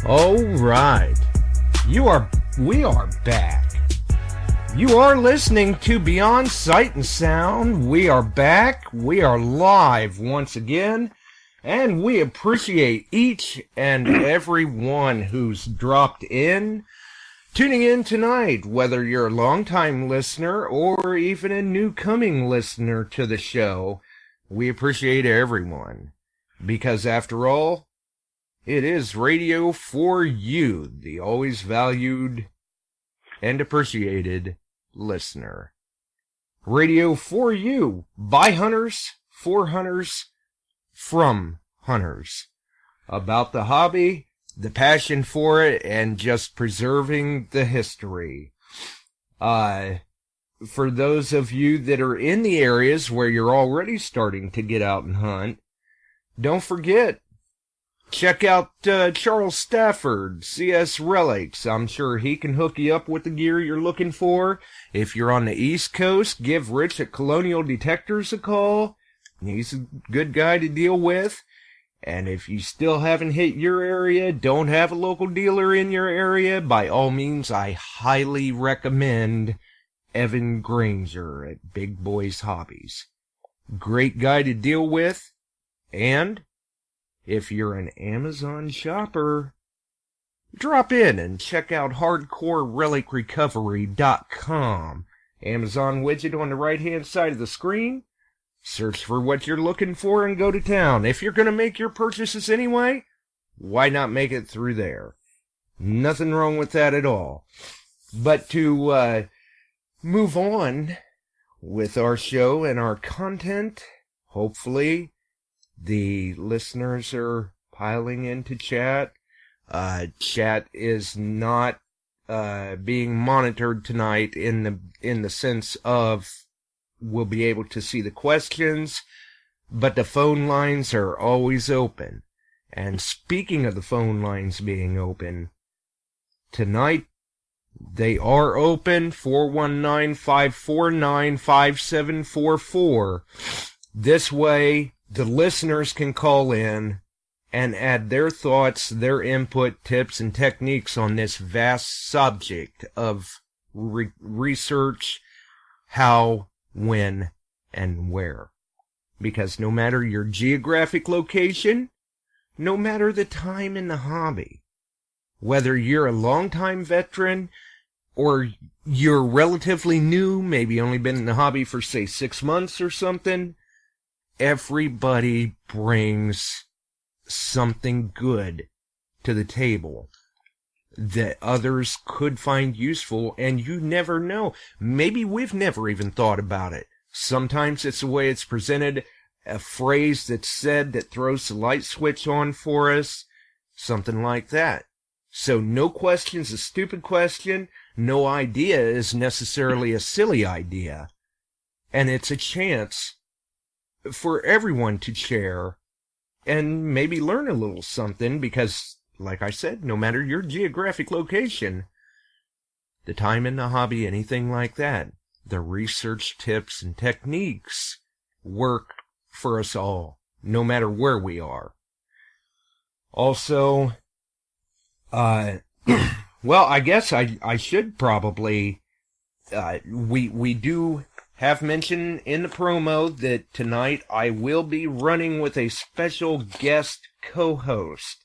All right. We are back. You are listening to Beyond Sight and Sound. We are back. We are live once again. And we appreciate each and every one who's dropped in, tuning in tonight, whether you're a longtime listener or even a new-coming listener to the show. We appreciate everyone. Because after all, it is radio for you, the always valued and appreciated listener. Radio for you, by hunters, for hunters, from hunters. About the hobby, the passion for it, and just preserving the history. For those of you that are in the areas where you're already starting to get out and hunt, don't forget, check out Charles Stafford, CS Relics. I'm sure he can hook you up with the gear you're looking for. If you're on the East Coast, give Rich at Colonial Detectors a call. He's a good guy to deal with. And if you still haven't hit your area, don't have a local dealer in your area, by all means, I highly recommend Evan Granger at Big Boys Hobbies. Great guy to deal with. And if you're an Amazon shopper, drop in and check out HardcoreRelicRecovery.com. Amazon widget on the right-hand side of the screen. Search for what you're looking for and go to town. If you're going to make your purchases anyway, why not make it through there? Nothing wrong with that at all. But to move on with our show and our content, hopefully the listeners are piling into chat. Chat is not being monitored tonight in the sense of we'll be able to see the questions, but the phone lines are always open. And speaking of the phone lines being open, tonight they are open, 419-549-5744. This way, the listeners can call in and add their thoughts, their input, tips, and techniques on this vast subject of research, how, when, and where. Because no matter your geographic location, no matter the time in the hobby, whether you're a longtime veteran or you're relatively new, maybe only been in the hobby for, say, 6 months or something, everybody brings something good to the table that others could find useful, and you never know. Maybe we've never even thought about it. Sometimes it's the way it's presented, a phrase that's said that throws the light switch on for us, something like that. So no question's a stupid question, no idea is necessarily a silly idea, and it's a chance for everyone to share and maybe learn a little something, because, like I said, no matter your geographic location, the time in the hobby, anything like that, the research tips and techniques work for us all, no matter where we are. Also, well, I guess I should probably, we do have mentioned in the promo that tonight I will be running with a special guest co-host.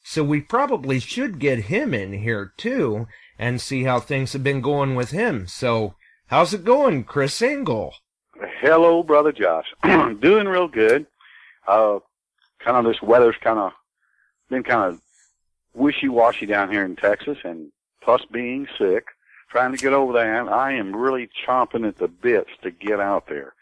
So we probably should get him in here too and see how things have been going with him. So how's it going, Chris Engel? Hello, Brother Josh. Doing real good. This weather's been kind of wishy-washy down here in Texas, and plus being sick, trying to get over there, and I am really chomping at the bits to get out there.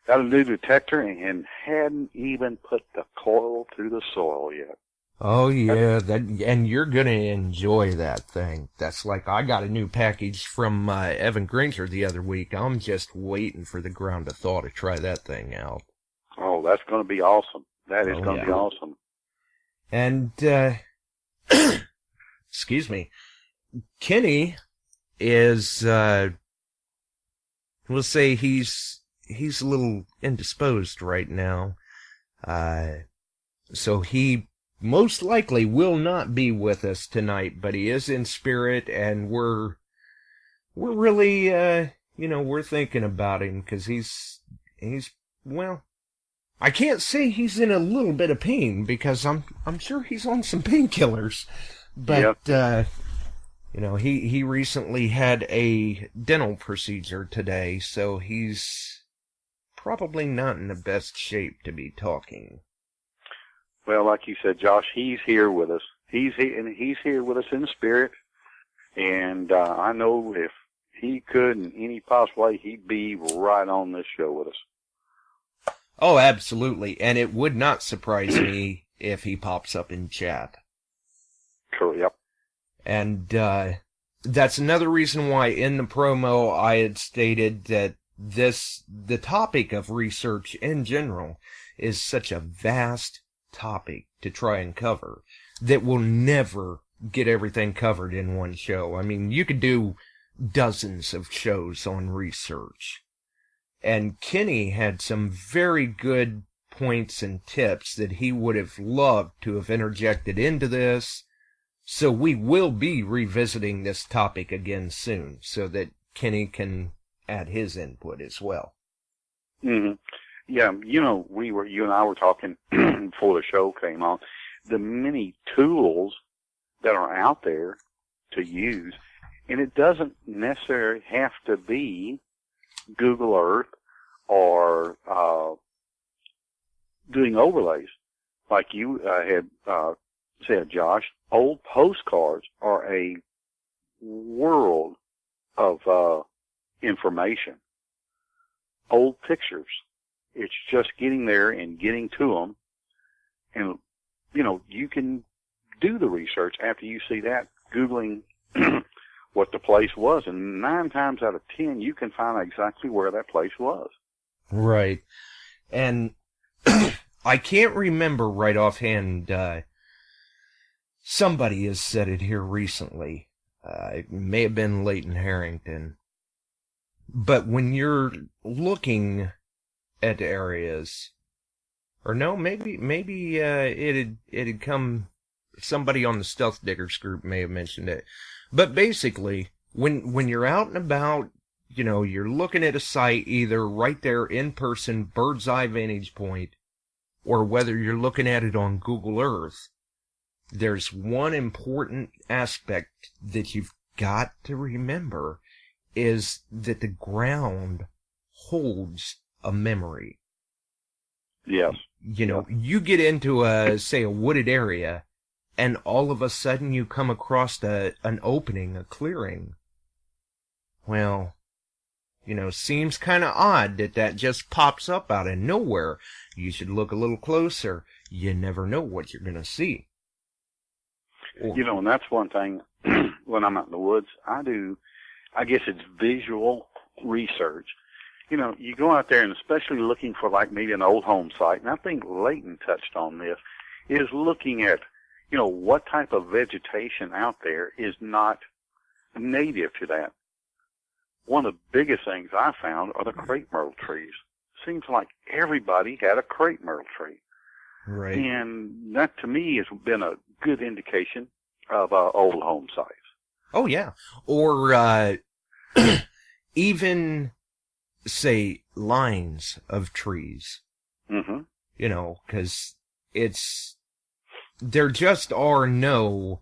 Got a new detector and hadn't even put the coil through the soil yet. Oh yeah, and you're gonna enjoy that thing. That's like, I got a new package from Evan Granger the other week. I'm just waiting for the ground to thaw to try that thing out. Oh, that's gonna be awesome. That is gonna be awesome. And excuse me, Kenny is, we'll say he's a little indisposed right now. So he most likely will not be with us tonight, but he is in spirit, and we're really, we're thinking about him, because he's, well, I can't say he's in a little bit of pain, because I'm sure he's on some painkillers, but, Yep. He recently had a dental procedure today, so he's probably not in the best shape to be talking. Well, like you said, Josh, he's here with us. He's here with us in spirit, and I know if he could in any possible way, he'd be right on this show with us. Oh, absolutely, and it would not surprise me if he pops up in chat. Cool, yep. And that's another reason why in the promo I had stated that the topic of research in general is such a vast topic to try and cover that we'll never get everything covered in one show. I mean, you could do dozens of shows on research. And Kenny had some very good points and tips that he would have loved to have interjected into this. So we will be revisiting this topic again soon so that Kenny can add his input as well. Mm-hmm. Yeah, you and I were talking before the show came on, the many tools that are out there to use, and it doesn't necessarily have to be Google Earth or doing overlays. Like you had said, Josh, old postcards are a world of information. Old pictures. It's just getting there and getting to them. And, you can do the research after you see that, Googling what the place was. And 9 times out of 10, you can find exactly where that place was. Right. And I can't remember right offhand. Somebody has said it here recently. It may have been Leighton Harrington. But when you're looking at areas, or no, maybe it had come, somebody on the Stealth Diggers group may have mentioned it. But basically, when you're out and about, you're looking at a site either right there in person, bird's eye vantage point, or whether you're looking at it on Google Earth, there's one important aspect that you've got to remember is that the ground holds a memory. Yes. You get into a wooded area, and all of a sudden you come across an opening, a clearing. Well, seems kind of odd that just pops up out of nowhere. You should look a little closer. You never know what you're going to see. And that's one thing when I'm out in the woods, I guess it's visual research. You go out there and especially looking for like maybe an old home site, and I think Leighton touched on this, is looking at, what type of vegetation out there is not native to that. One of the biggest things I found are the crepe myrtle trees. Seems like everybody had a crepe myrtle tree. Right. And that to me has been a good indication of old home sites. Oh, yeah. Or even, say, lines of trees. Mm-hmm. Because there just are no,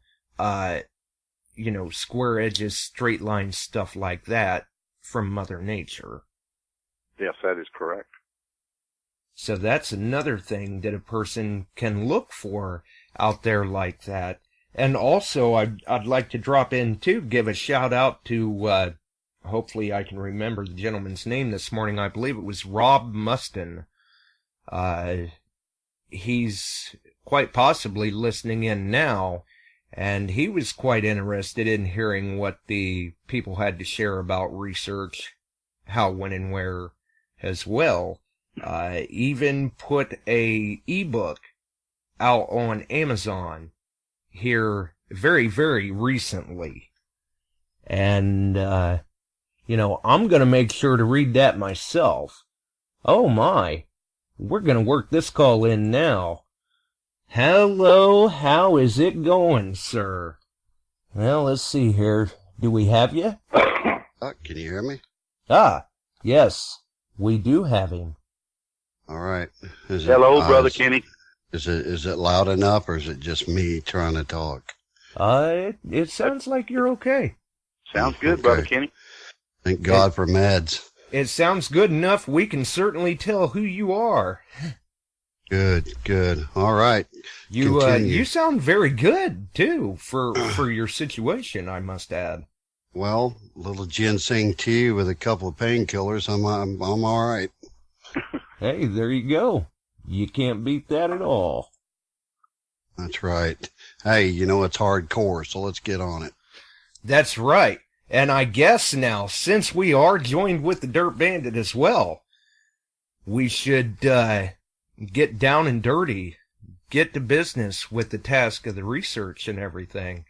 square edges, straight lines, stuff like that from Mother Nature. Yes, that is correct. So that's another thing that a person can look for out there like that. And also, I'd like to drop in, too, give a shout-out to, hopefully I can remember the gentleman's name this morning. I believe it was Rob Mustin. He's quite possibly listening in now, and he was quite interested in hearing what the people had to share about research, how, when, and where as well. Even put a ebook out on Amazon here very, very recently. And, I'm going to make sure to read that myself. Oh my, we're going to work this call in now. Hello, how is it going, sir? Well, let's see here. Do we have you? Can you hear me? Ah, yes, we do have him. All right. Hello, Brother Kenny. Is it loud enough, or is it just me trying to talk? It sounds like you're okay. Sounds good, Okay. Brother Kenny. Thank God for meds. It sounds good enough we can certainly tell who you are. Good. All right. You sound very good, too, for your situation, I must add. Well, a little ginseng tea with a couple of painkillers. I'm all right. Hey, there you go. You can't beat that at all. That's right. Hey, it's hardcore, so let's get on it. That's right. And I guess now, since we are joined with the Dirt Bandit as well, we should get down and dirty, get to business with the task of the research and everything.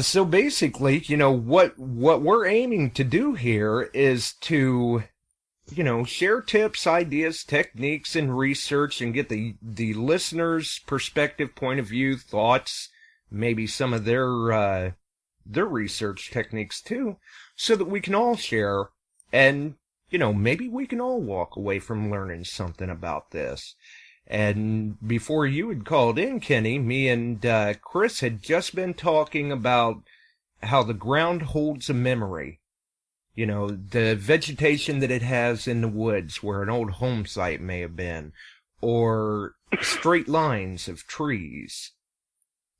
So basically, what we're aiming to do here is to, share tips, ideas, techniques, and research, and get the listener's perspective, point of view, thoughts, maybe some of their research techniques too, so that we can all share, and maybe we can all walk away from learning something about this. And before you had called in, Kenny, me and Chris had just been talking about how the ground holds a memory. The vegetation that it has in the woods where an old home site may have been, or straight lines of trees,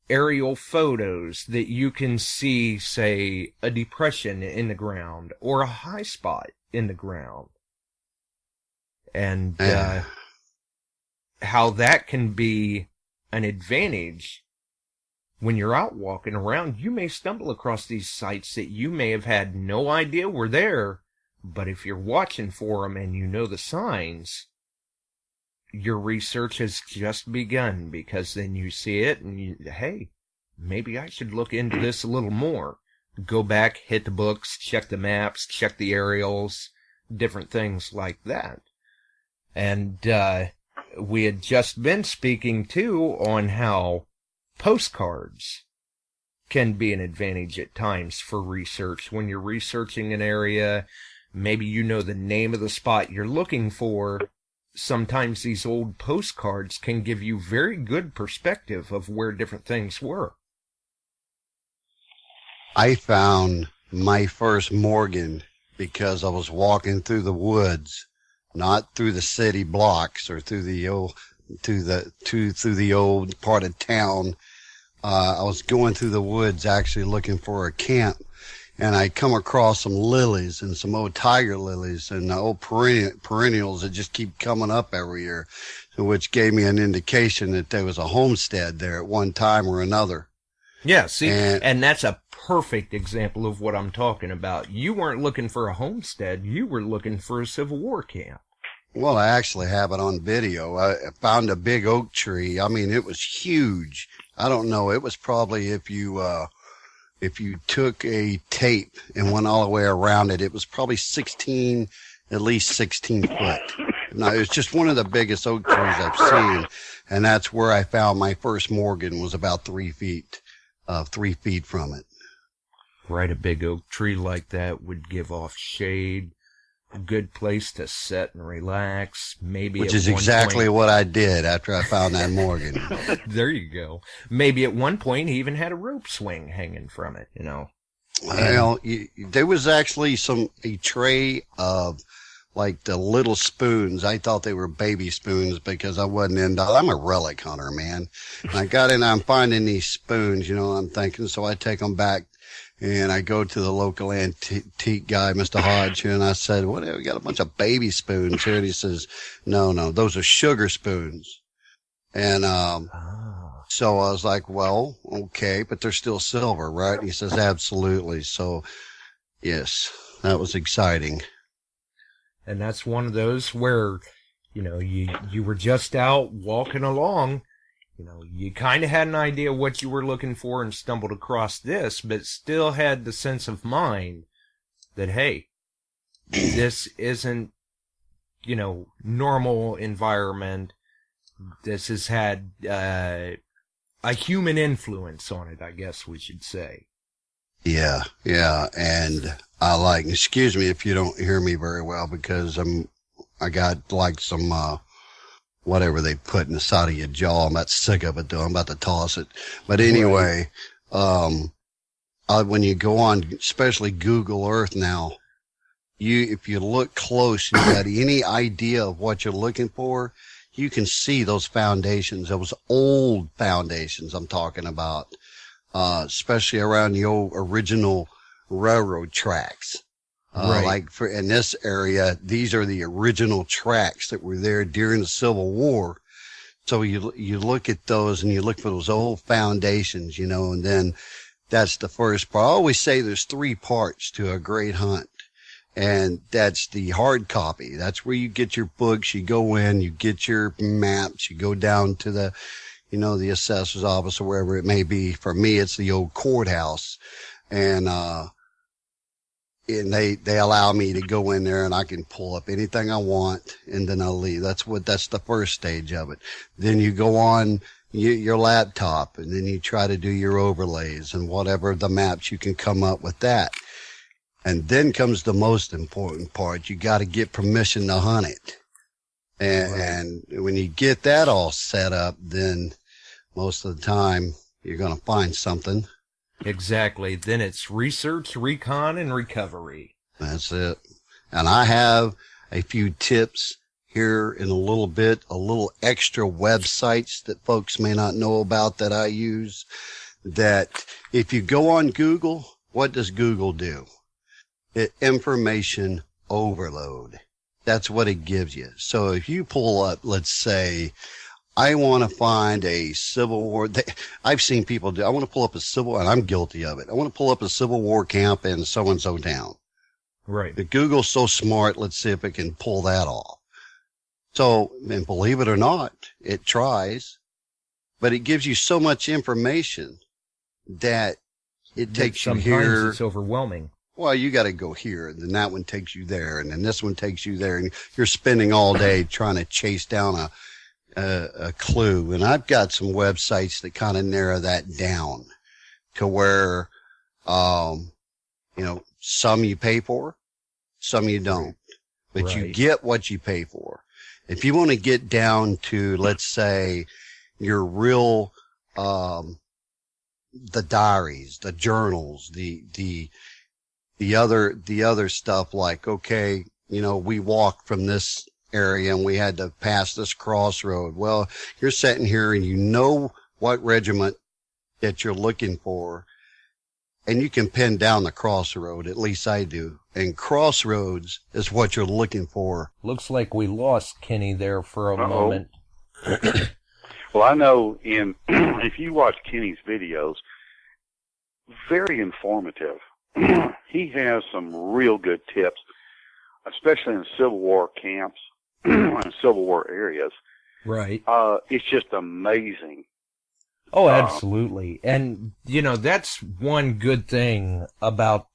aerial photos that you can see, say, a depression in the ground or a high spot in the ground. And how that can be an advantage when you're out walking around. You may stumble across these sites that you may have had no idea were there, but if you're watching for them and you know the signs, your research has just begun, because then you see it and hey, maybe I should look into this a little more. Go back, hit the books, check the maps, check the aerials, different things like that. And we had just been speaking, too, on how postcards can be an advantage at times for research. When you're researching an area, maybe you know the name of the spot you're looking for. Sometimes these old postcards can give you very good perspective of where different things were. I found my first Morgan because I was walking through the woods, not through the city blocks or through the old part of town. I was going through the woods actually looking for a camp, and I come across some lilies and some old tiger lilies and old perennials that just keep coming up every year, which gave me an indication that there was a homestead there at one time or another. Yeah, see, and that's a perfect example of what I'm talking about. You weren't looking for a homestead, you were looking for a Civil War camp. Well, I actually have it on video. I found a big oak tree. I mean, it was huge. I don't know. It was probably if you took a tape and went all the way around it, it was probably at least 16 foot. Now, it was just one of the biggest oak trees I've seen, and that's where I found my first Morgan, was about 3 feet from it. Right, a big oak tree like that would give off shade, a good place to sit and relax, maybe. Which is exactly what I did after I found that Morgan. There you go. Maybe at one point he even had a rope swing hanging from it, Well, there was actually a tray of like the little spoons. I thought they were baby spoons because I wasn't I'm a relic hunter, man. And I got in, I'm finding these spoons, I'm thinking, so I take them back. And I go to the local antique guy, Mr. Hodge, and I said, "What? We got a bunch of baby spoons here." And he says, "No, those are sugar spoons." And so I was like, "Well, okay, but they're still silver, right?" And he says, "Absolutely." So, yes, that was exciting. And that's one of those where, you were just out walking along. You kind of had an idea what you were looking for and stumbled across this, but still had the sense of mind that, hey, this isn't, normal environment. this has had a human influence on it, I guess we should say. Yeah, and excuse me if you don't hear me very well, because I got like some, whatever they put in the side of your jaw. I'm about sick of it though. I'm about to toss it. But anyway, when you go on, especially Google Earth now, if you look close, you got any idea of what you're looking for, you can see those foundations, those old foundations I'm talking about, especially around the old original railroad tracks. Right. Like in this area, these are the original tracks that were there during the Civil War. So you look at those and you look for those old foundations, and then that's the first part. I always say there's 3 parts to a great hunt. And that's the hard copy. That's where you get your books. You go in, you get your maps, you go down to the, the assessor's office or wherever it may be. For me, it's the old courthouse. And they allow me to go in there and I can pull up anything I want and then I'll leave. That's the first stage of it. Then you go on your laptop and then you try to do your overlays and whatever the maps you can come up with that. And then comes the most important part. You got to get permission to hunt it. And when you get that all set up, then most of the time you're going to find something. Exactly. Then it's research, recon, and recovery. That's it. And I have a few tips here in a little bit, a little extra websites that folks may not know about that I use, that if you go on Google, what does Google do? Information overload. That's what it gives you. So if you pull up, let's say, I want to find a Civil War. I've seen people do. I want to pull up a Civil, and I'm guilty of it. I want to pull up a Civil War camp in so and so town. Right. But Google's so smart. Let's see if it can pull that off. So, and believe it or not, it tries, but it gives you so much information that it takes you here. Sometimes it's overwhelming. Well, you got to go here, and then that one takes you there, and then this one takes you there, and you're spending all day trying to chase down a clue. And I've got some websites that kind of narrow that down to where, some you pay for, some you don't, but you get what you pay for. If you want to get down to, let's say, your real, the diaries, the journals, the other stuff like, okay, we walked from this area and we had to pass this crossroad. Well, you're sitting here and you know what regiment that you're looking for, and you can pin down the crossroad. At least I do. And crossroads is what you're looking for. Looks like we lost Kenny there for a moment. Well, I know if you watch Kenny's videos, very informative. He has some real good tips, especially in Civil War camps and Civil War areas. Right. It's just amazing. Oh, absolutely. And, that's one good thing about,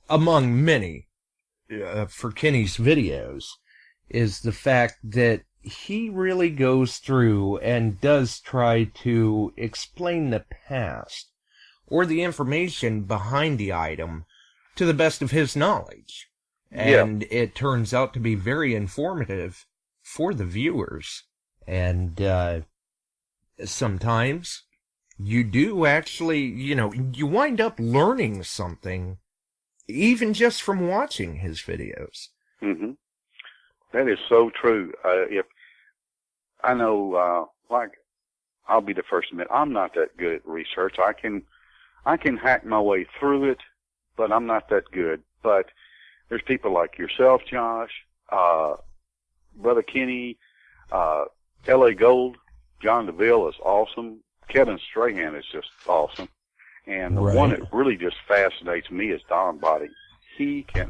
among many, for Kenny's videos, is the fact that he really goes through and does try to explain the past or the information behind the item to the best of his knowledge. And it turns out to be very informative for the viewers. And sometimes you do actually, you wind up learning something even just from watching his videos. Mm-hmm. That is so true. If I know, I'll be the first to admit, I'm not that good at research. I can hack my way through it, but I'm not that good. But there's people like yourself, Josh, Brother Kenny, L.A. Gold, John DeVille is awesome. Kevin Strahan is just awesome. And the one that really just fascinates me is Don Body. He can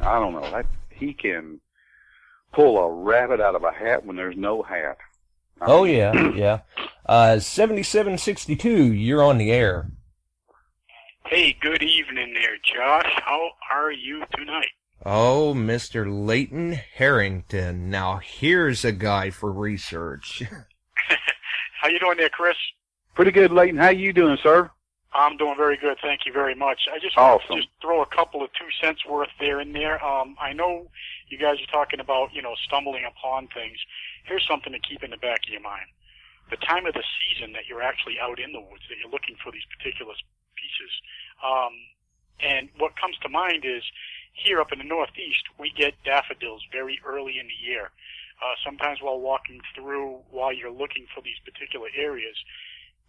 pull a rabbit out of a hat when there's no hat. Yeah. 7762, you're on the air. Hey, good evening there, Josh. How are you tonight? Oh, Mr. Leighton Harrington. Now, here's a guy for research. How you doing there, Chris? Pretty good, Leighton. How you doing, sir? I'm doing very good. Thank you very much. I just Awesome. want to just throw a couple of 2 cents worth there and there. I know you guys are talking about, stumbling upon things. Here's something to keep in the back of your mind. The time of the season that you're actually out in the woods, that you're looking for these particular pieces. And what comes to mind is here up in the Northeast, we get daffodils very early in the year. Sometimes while walking through, while you're looking for these particular areas,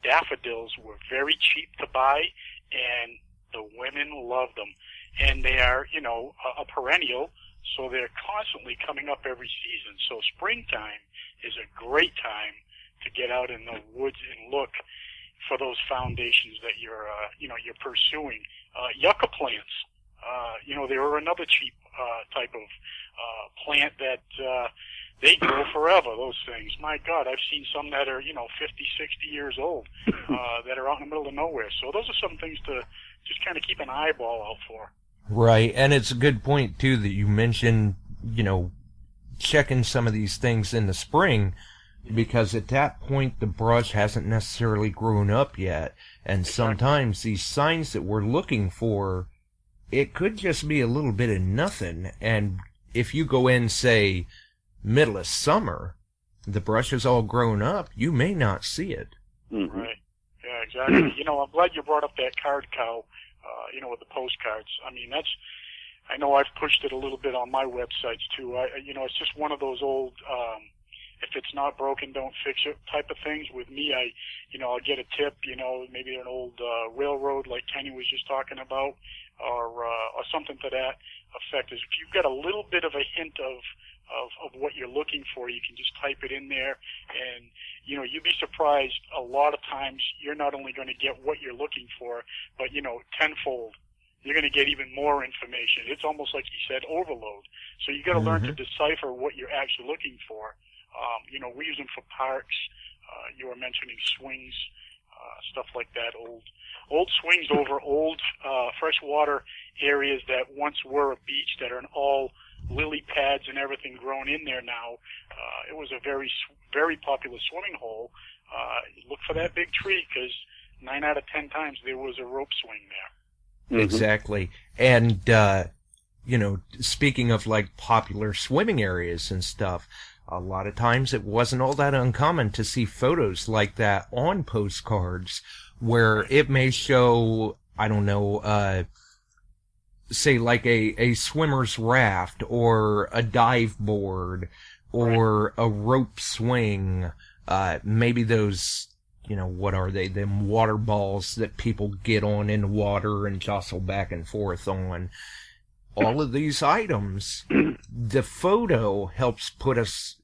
daffodils were very cheap to buy, and the women love them. And they are, a perennial, so they're constantly coming up every season. So springtime is a great time to get out in the woods and look for those foundations that you're pursuing. Yucca plants, they were another cheap type of plant that they grow forever, those things. My God, I've seen some that are, 50, 60 years old that are out in the middle of nowhere. So those are some things to just kind of keep an eyeball out for. Right, and it's a good point, too, that you mentioned, checking some of these things in the spring, because at that point the brush hasn't necessarily grown up yet, and sometimes these signs that we're looking for, it could just be a little bit of nothing, and if you go in, say, middle of summer, the brush is all grown up, you may not see it. Mm-hmm. Right. Yeah, exactly. I'm glad you brought up that card cow, with the postcards. I mean, I know I've pushed it a little bit on my websites too. It's just one of those old, if it's not broken, don't fix it type of things. With me, I'll get a tip, maybe an old railroad like Kenny was just talking about, or something to that effect. Is if you've got a little bit of a hint of what you're looking for, you can just type it in there, and you'd be surprised. A lot of times, you're not only going to get what you're looking for, but tenfold. You're going to get even more information. It's almost like you said, overload. So you got to learn to decipher what you're actually looking for. We use them for parks. You were mentioning swings, stuff like that. Old swings over old freshwater areas that once were a beach that are all lily pads and everything grown in there now. It was a very, very popular swimming hole. Look for that big tree, because 9 out of 10 times there was a rope swing there. Mm-hmm. Exactly. And, speaking of like popular swimming areas and stuff, a lot of times it wasn't all that uncommon to see photos like that on postcards where it may show, I don't know, say like a swimmer's raft or a dive board or a rope swing, maybe those, what are they, them water balls that people get on in the water and jostle back and forth on. All of these items, the photo helps put us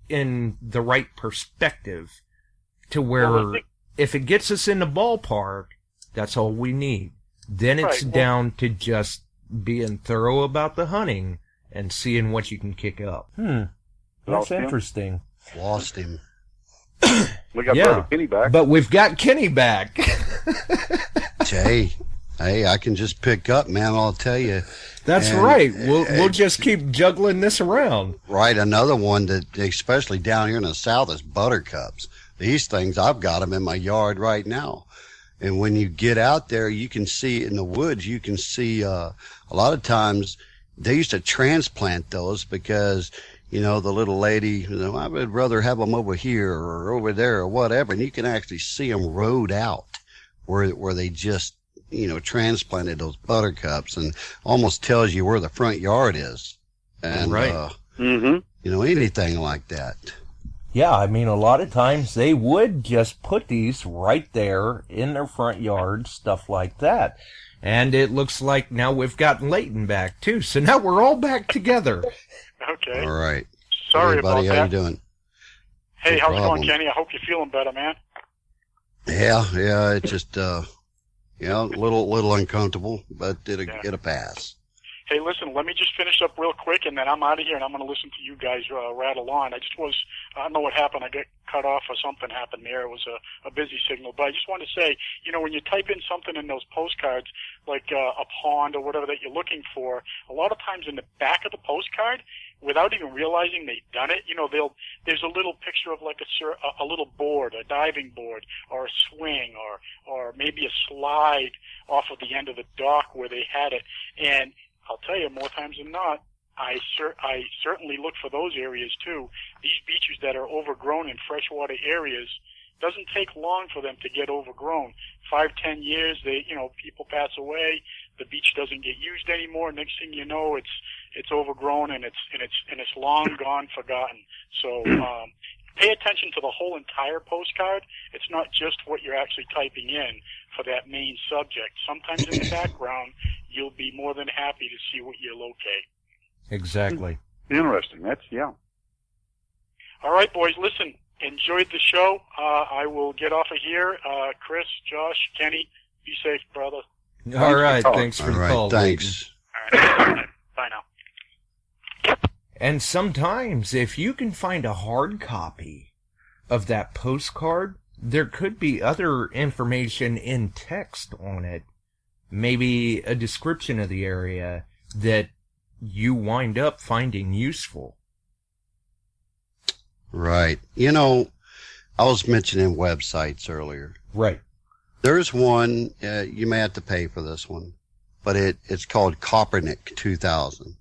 in the right perspective to where if it gets us in the ballpark, that's all we need. Then it's down to just being thorough about the hunting and seeing what you can kick up. That's interesting. Lost him. We got Brother Kenny back. But we've got Kenny back. Hey, I can just pick up, man, I'll tell you. That's right. We'll just keep juggling this around. Right, another one that, especially down here in the south, is buttercups. These things, I've got them in my yard right now. And when you get out there, you can see in the woods, you can see a lot of times they used to transplant those because, the little lady, I would rather have them over here or over there or whatever. And you can actually see them rode out where they just, transplanted those buttercups, and almost tells you where the front yard is. And, anything like that. Yeah, I mean, a lot of times they would just put these right there in their front yard, stuff like that. And it looks like now we've gotten Leighton back, too. So now we're all back together. Okay. All right. Sorry everybody, about that. how you doing? Hey, No how's it problem. going, Kenny? I hope you're feeling better, man. Yeah, it's just, a little uncomfortable, but it'll pass. Hey, listen, let me just finish up real quick, and then I'm out of here, and I'm going to listen to you guys rattle on. I don't know what happened. I got cut off or something happened there. It was a busy signal. But I just want to say, when you type in something in those postcards, like a pond or whatever that you're looking for, a lot of times in the back of the postcard without even realizing they've done it. There's a little picture of like a little board, a diving board, or a swing, or maybe a slide off of the end of the dock where they had it. And I'll tell you, more times than not, I certainly look for those areas too. These beaches that are overgrown in freshwater areas, doesn't take long for them to get overgrown. 5-10 years, people pass away, the beach doesn't get used anymore. Next thing you know, it's overgrown and it's long gone, forgotten. So pay attention to the whole entire postcard. It's not just what you're actually typing in for that main subject. Sometimes in the background, you'll be more than happy to see what you locate. Exactly. Interesting. Yeah. All right, boys, listen. Enjoyed the show. I will get off of here. Chris, Josh, Kenny, be safe, brother. All right. Thanks for the call. Thanks. All right. Bye now. And sometimes, if you can find a hard copy of that postcard, there could be other information in text on it. Maybe a description of the area that you wind up finding useful. Right. I was mentioning websites earlier. Right. There's one, you may have to pay for this one, but it's called Copernic 2000.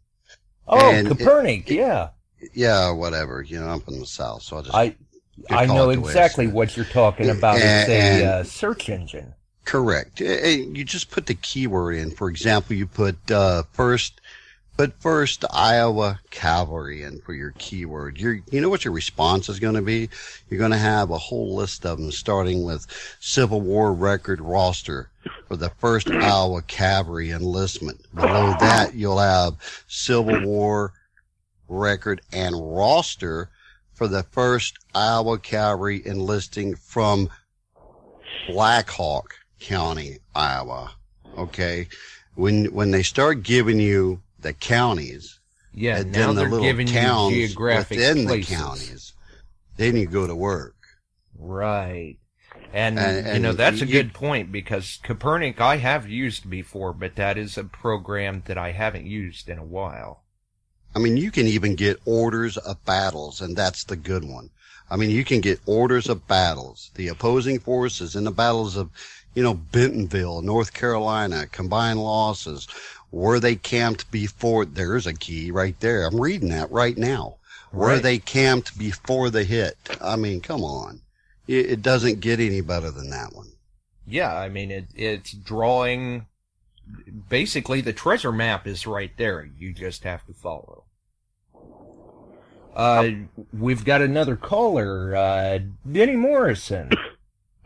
Oh, Copernic, yeah. Yeah, whatever. I'm from the South, so I know exactly what you're talking about. It's a search engine. Correct. You just put the keyword in. For example, you put first Iowa Cavalry in for your keyword. You know what your response is going to be? You're going to have a whole list of them, starting with Civil War record roster for the 1st Iowa Cavalry enlistment. Below that, you'll have Civil War record and roster for the 1st Iowa Cavalry enlisting from Black Hawk County, Iowa. Okay? When they start giving you the counties, yeah, and now then they're the little giving towns you geographic within places. the counties, then you go to work. Right. And that's a good point, because Copernic I have used before, but that is a program that I haven't used in a while. I mean, you can even get orders of battles, and that's the good one. I mean, you can get orders of battles. The opposing forces in the battles of, Bentonville, North Carolina, combined losses, where they camped before. There's a key right there. I'm reading that right now. Where they camped before the hit. I mean, come on. It doesn't get any better than that one. Yeah, I mean, it's drawing. Basically, the treasure map is right there. You just have to follow. We've got another caller, Denny Morrison.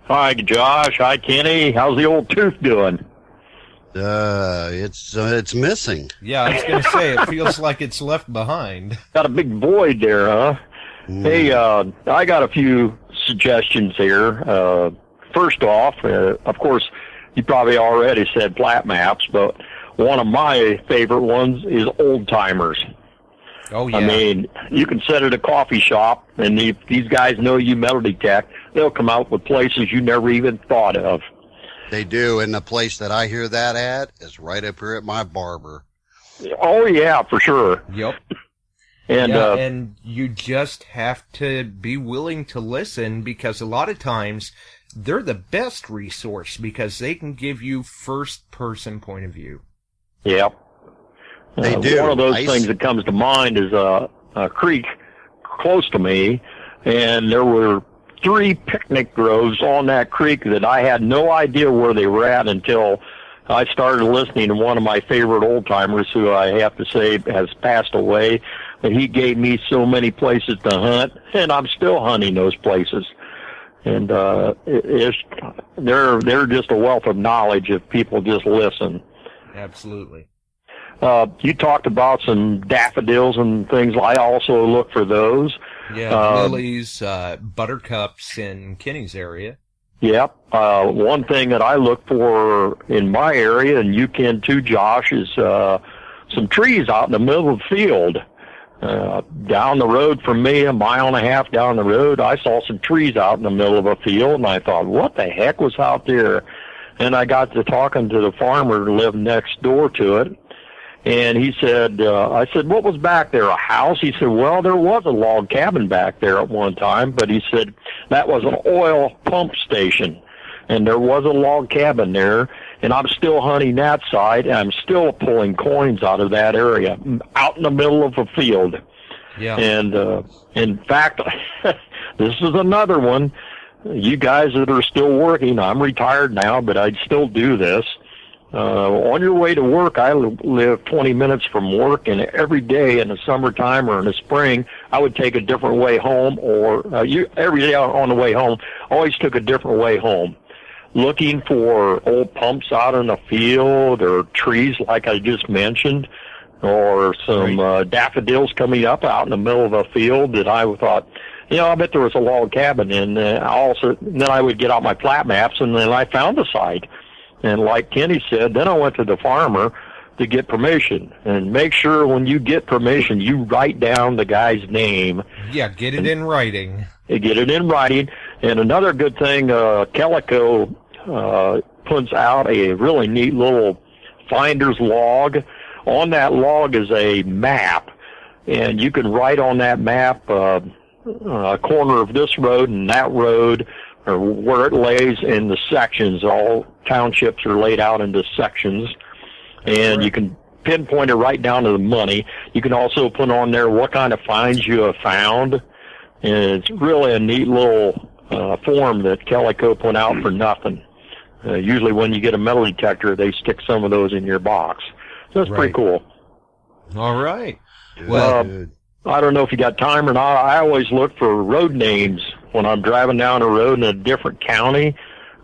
Hi, Josh. Hi, Kenny. How's the old tooth doing? It's missing. Yeah, I was going to say, it feels like it's left behind. Got a big void there, huh? Hey, I got a few suggestions here. First off, of course, you probably already said flat maps, but one of my favorite ones is old timers. Oh, yeah. I mean, you can sit at a coffee shop, and if these guys know you metal detect, they'll come out with places you never even thought of. They do, and the place that I hear that at is right up here at my barber. Oh, yeah, for sure. Yep. And you just have to be willing to listen, because a lot of times they're the best resource because they can give you first-person point of view. Yep. They do. One of those things that comes to mind is a creek close to me, and there were 3 picnic groves on that creek that I had no idea where they were at until I started listening to one of my favorite old-timers, who I have to say has passed away, but he gave me so many places to hunt, and I'm still hunting those places. And they're just a wealth of knowledge if people just listen. Absolutely. You talked about some daffodils and things. I also look for those. Yeah, lilies, buttercups in Kenny's area. Yep. One thing that I look for in my area, and you can too, Josh, is some trees out in the middle of the field. Down the road from me, 1.5 miles down the road, I saw some trees out in the middle of a field, and I thought, what the heck was out there? And I got to talking to the farmer who lived next door to it, And he said, I said, what was back there, a house? He said, well, there was a log cabin back there at one time, but he said that was an oil pump station, and there was a log cabin there, and I'm still hunting that side, and I'm still pulling coins out of that area, out in the middle of a field. Yeah. And in fact, this is another one. You guys that are still working, I'm retired now, but I'd still do this. On your way to work, I live 20 minutes from work, and every day in the summertime or in the spring, I would take a different way home, or every day on the way home, always took a different way home, looking for old pumps out in the field or trees like I just mentioned, or some daffodils coming up out in the middle of a field that I thought, I bet there was a log cabin, and then I would get out my plat maps, and then I found the site. And like Kenny said, then I went to the farmer to get permission. And make sure when you get permission, you write down the guy's name. Yeah, get it in writing. Get it in writing. And another good thing, Calico puts out a really neat little finder's log. On that log is a map, and you can write on that map a corner of this road and that road, or where it lays in the sections. All townships are laid out into sections, and you can pinpoint it right down to the money. You can also put on there what kind of finds you have found, and it's really a neat little form that Calico put out for nothing. Usually when you get a metal detector, they stick some of those in your box. So that's pretty cool. All right. Well, I don't know if you got time or not. I always look for road names when I'm driving down a road in a different county.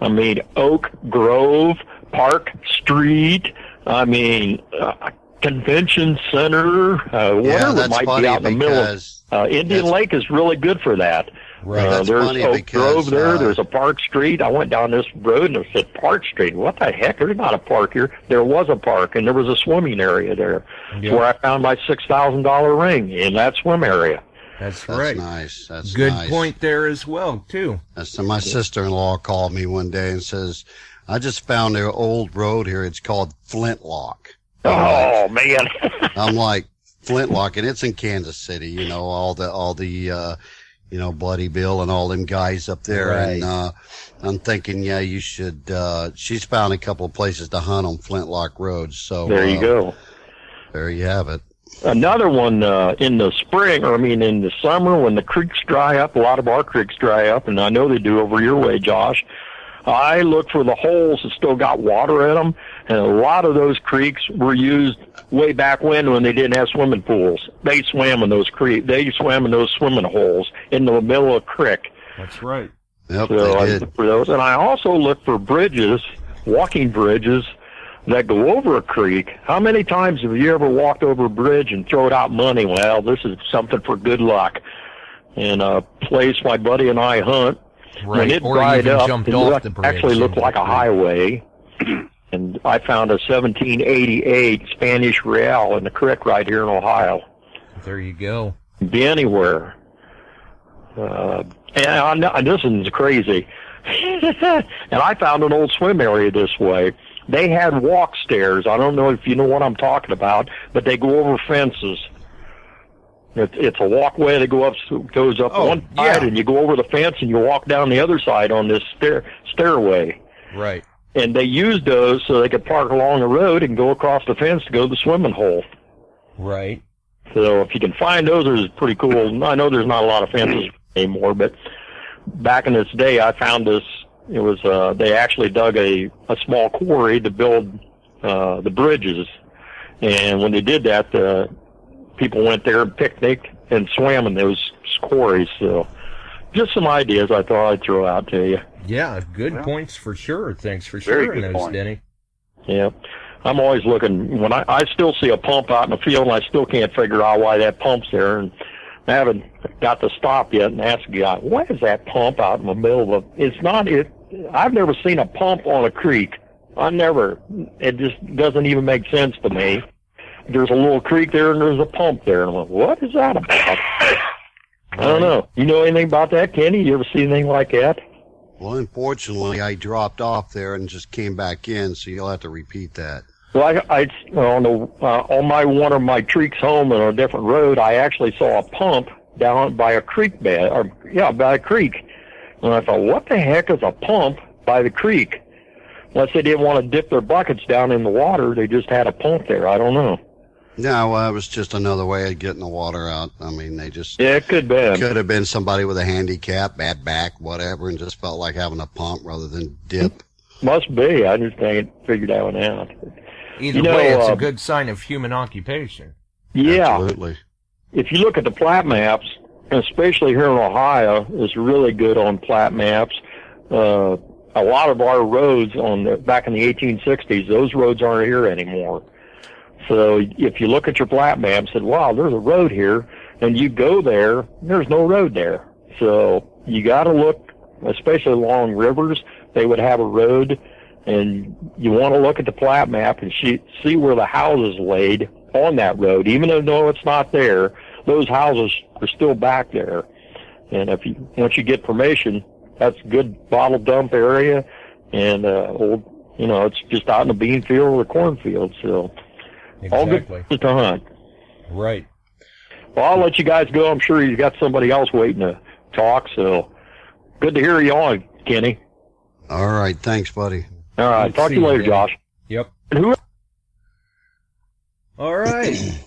I mean, Oak Grove, Park Street, Convention Center, whatever might be out in the middle of Indian Lake is really good for that. Right. There's Oak Grove there. There's a Park Street. I went down this road and it said Park Street. What the heck? There's not a park here. There was a park, and there was a swimming area there. Yep. Where I found my $6,000 ring in that swim area. That's right. Nice. That's good nice. point there as well, too. So my sister-in-law called me one day and says, I just found an old road here. It's called Flintlock. Oh, man. I'm like, Flintlock, and it's in Kansas City, all the Bloody Bill and all them guys up there. Right. And I'm thinking, you should, she's found a couple of places to hunt on Flintlock Road. So there you go. There you have it. Another one in the spring, in the summer when the creeks dry up, a lot of our creeks dry up, and I know they do over your way, Josh. I look for the holes that still got water in them, and a lot of those creeks were used way back when they didn't have swimming pools. They swam in those creeks. They swam in those swimming holes in the middle of a creek. That's right. Yep, so I look for those, and I also look for bridges, walking bridges that go over a creek. How many times have you ever walked over a bridge and thrown out money? Well, this is something for good luck. And a place my buddy and I hunt, when it dried up, it actually looked like a highway. And I found a 1788 Spanish real in the creek right here in Ohio. There you go. Be anywhere. And this one's crazy. And I found an old swim area this way. They had walk stairs. I don't know if you know what I'm talking about, but they go over fences. It's a walkway that goes up one side, and you go over the fence, and you walk down the other side on this stairway. Right. And they used those so they could park along the road and go across the fence to go to the swimming hole. Right. So if you can find those, it's pretty cool. I know there's not a lot of fences anymore, but back in this day, I found this. It was they actually dug a small quarry to build the bridges, and when they did that, people went there and picnicked and swam in those quarries. So just some ideas I thought I'd throw out to you. Yeah, good points for sure. Thanks for sharing those, Denny. Yeah. I'm always looking. When I still see a pump out in the field, and I still can't figure out why that pump's there, and I haven't got to stop yet and ask the guy, why is that pump out in the middle of I've never seen a pump on a creek. It just doesn't even make sense to me. There's a little creek there and there's a pump there. And I'm like, what is that about? I don't know. You know anything about that, Kenny? You ever see anything like that? Well, unfortunately, I dropped off there and just came back in, so you'll have to repeat that. Well, on one of my treeks home on a different road, I actually saw a pump down by a creek bed, by a creek. And I thought, what the heck is a pump by the creek? Unless they didn't want to dip their buckets down in the water, they just had a pump there. I don't know. No, well, it was just another way of getting the water out. I mean, they just... Yeah, it could have been somebody with a handicap, bad back, whatever, and just felt like having a pump rather than dip. Must be. I just ain't figured that one out. Either way, it's a good sign of human occupation. Yeah. Absolutely. If you look at the plat maps, especially here in Ohio, it's really good on plat maps. A lot of our roads back in the 1860s, those roads aren't here anymore. So if you look at your plat map and said, wow, there's a road here, and you go there, there's no road there. So you got to look, especially along rivers, they would have a road, and you want to look at the plat map and see where the house is laid on that road. Even though it's not there, those houses are still back there. And once you get permission, that's a good bottle dump area, and it's just out in a bean field or a cornfield. So all good to hunt. Right. Well, I'll let you guys go. I'm sure you got somebody else waiting to talk. So good to hear you on, Kenny. All right. Thanks, buddy. All right. Talk to you later, Josh. Yep. And who? All right.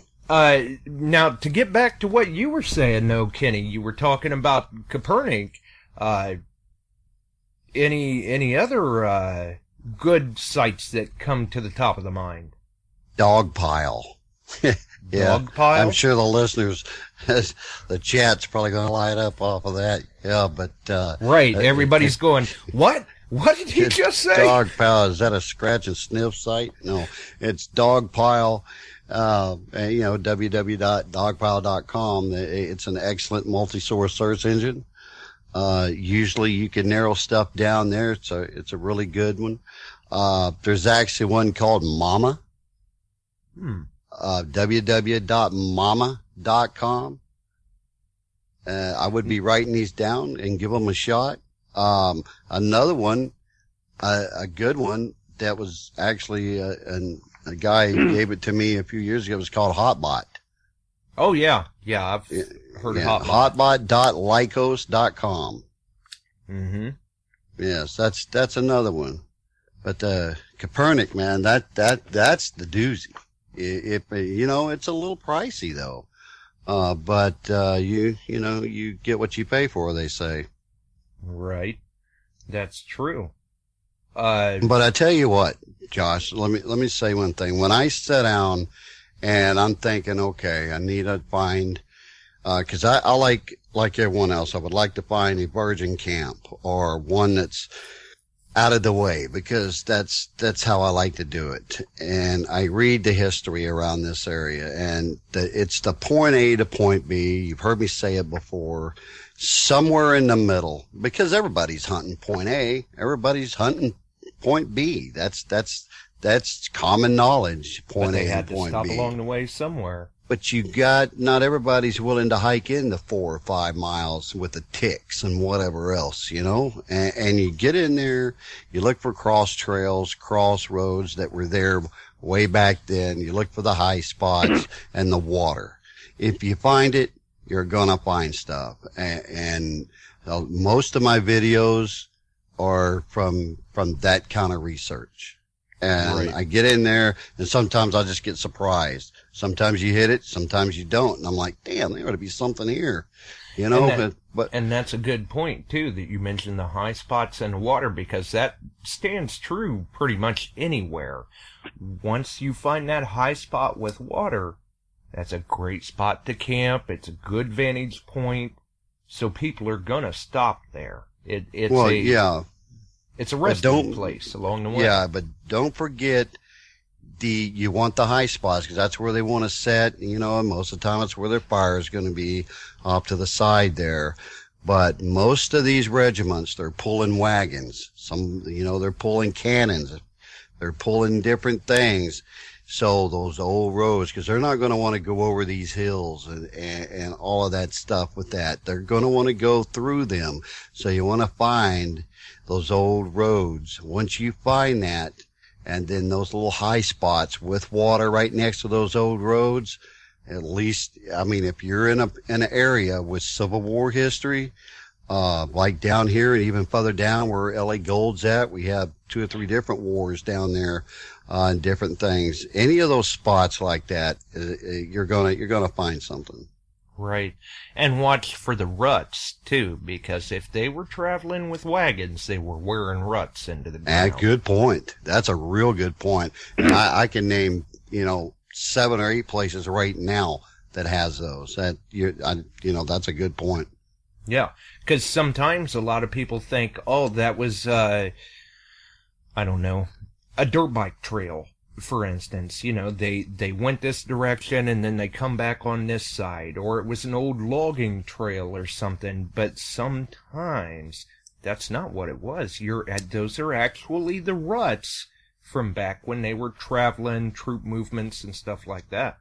Now, to get back to what you were saying, though, Kenny, you were talking about Copernic. Any other good sites that come to the top of the mind? Dog pile. Yeah, dog pile? I'm sure the listeners, the chat's probably going to light up off of that. Yeah, but... right, everybody's going, what? What did he just say? Dog pile. Is that a scratch and sniff site? No, it's dog pile. www.dogpile.com. It's an excellent multi-source search engine. Usually you can narrow stuff down there. It's a really good one. There's actually one called Mama. www.mama.com. I would be writing these down and give them a shot. Another one, a good one that was actually, a guy gave it to me a few years ago. It was called Hotbot. Oh yeah. Yeah. I've heard of Hotbot. Hotbot.lycos.com. Mm-hmm. Yes, that's another one. But, Copernic, man, that's the doozy. It's a little pricey though. But you get what you pay for, they say. Right. That's true. But I tell you what, Josh, let me say one thing. When I sit down and I'm thinking, okay, I need to find, cause I like everyone else, I would like to find a virgin camp or one that's out of the way, because that's how I like to do it. And I read the history around this area, and it's the point A to point B. You've heard me say it before. Somewhere in the middle, because everybody's hunting point A, everybody's hunting point B. That's common knowledge. Point A and point B. Stop along the way somewhere. But not everybody's willing to hike in the 4 or 5 miles with the ticks and whatever else, and you get in there, you look for cross trails, crossroads that were there way back then. You look for the high spots and the water. If you find it, you're gonna find stuff. And most of my videos are from that kind of research. And right. I get in there, and sometimes I just get surprised. Sometimes you hit it, sometimes you don't. And I'm like, damn, there ought to be something here. And that's a good point, too, that you mentioned the high spots and water, because that stands true pretty much anywhere. Once you find that high spot with water, that's a great spot to camp. It's a good vantage point. So people are going to stop there. It's a resting place along the way. Yeah, but don't forget you want the high spots, because that's where they want to set, and most of the time it's where their fire is going to be off to the side there. But most of these regiments, they're pulling wagons. Some, they're pulling cannons. They're pulling different things. So those old roads, because they're not going to want to go over these hills and all of that stuff with that. They're going to want to go through them. So you want to find those old roads. Once you find that, And then those little high spots with water right next to those old roads, at least, I mean, if you're in an area with Civil War history, like down here and even further down where LA Gold's at, we have 2 or 3 different wars down there, and different things. Any of those spots like that, you're gonna find something. Right. And watch for the ruts, too, because if they were traveling with wagons, they were wearing ruts into the ground. Good point. That's a real good point. And I can name, 7 or 8 places right now that has those. That's a good point. Yeah, because sometimes a lot of people think, oh, that was, I don't know, a dirt bike trail. For instance, they went this direction and then they come back on this side, or it was an old logging trail or something, but sometimes that's not what it was. Those are actually the ruts from back when they were traveling, troop movements and stuff like that.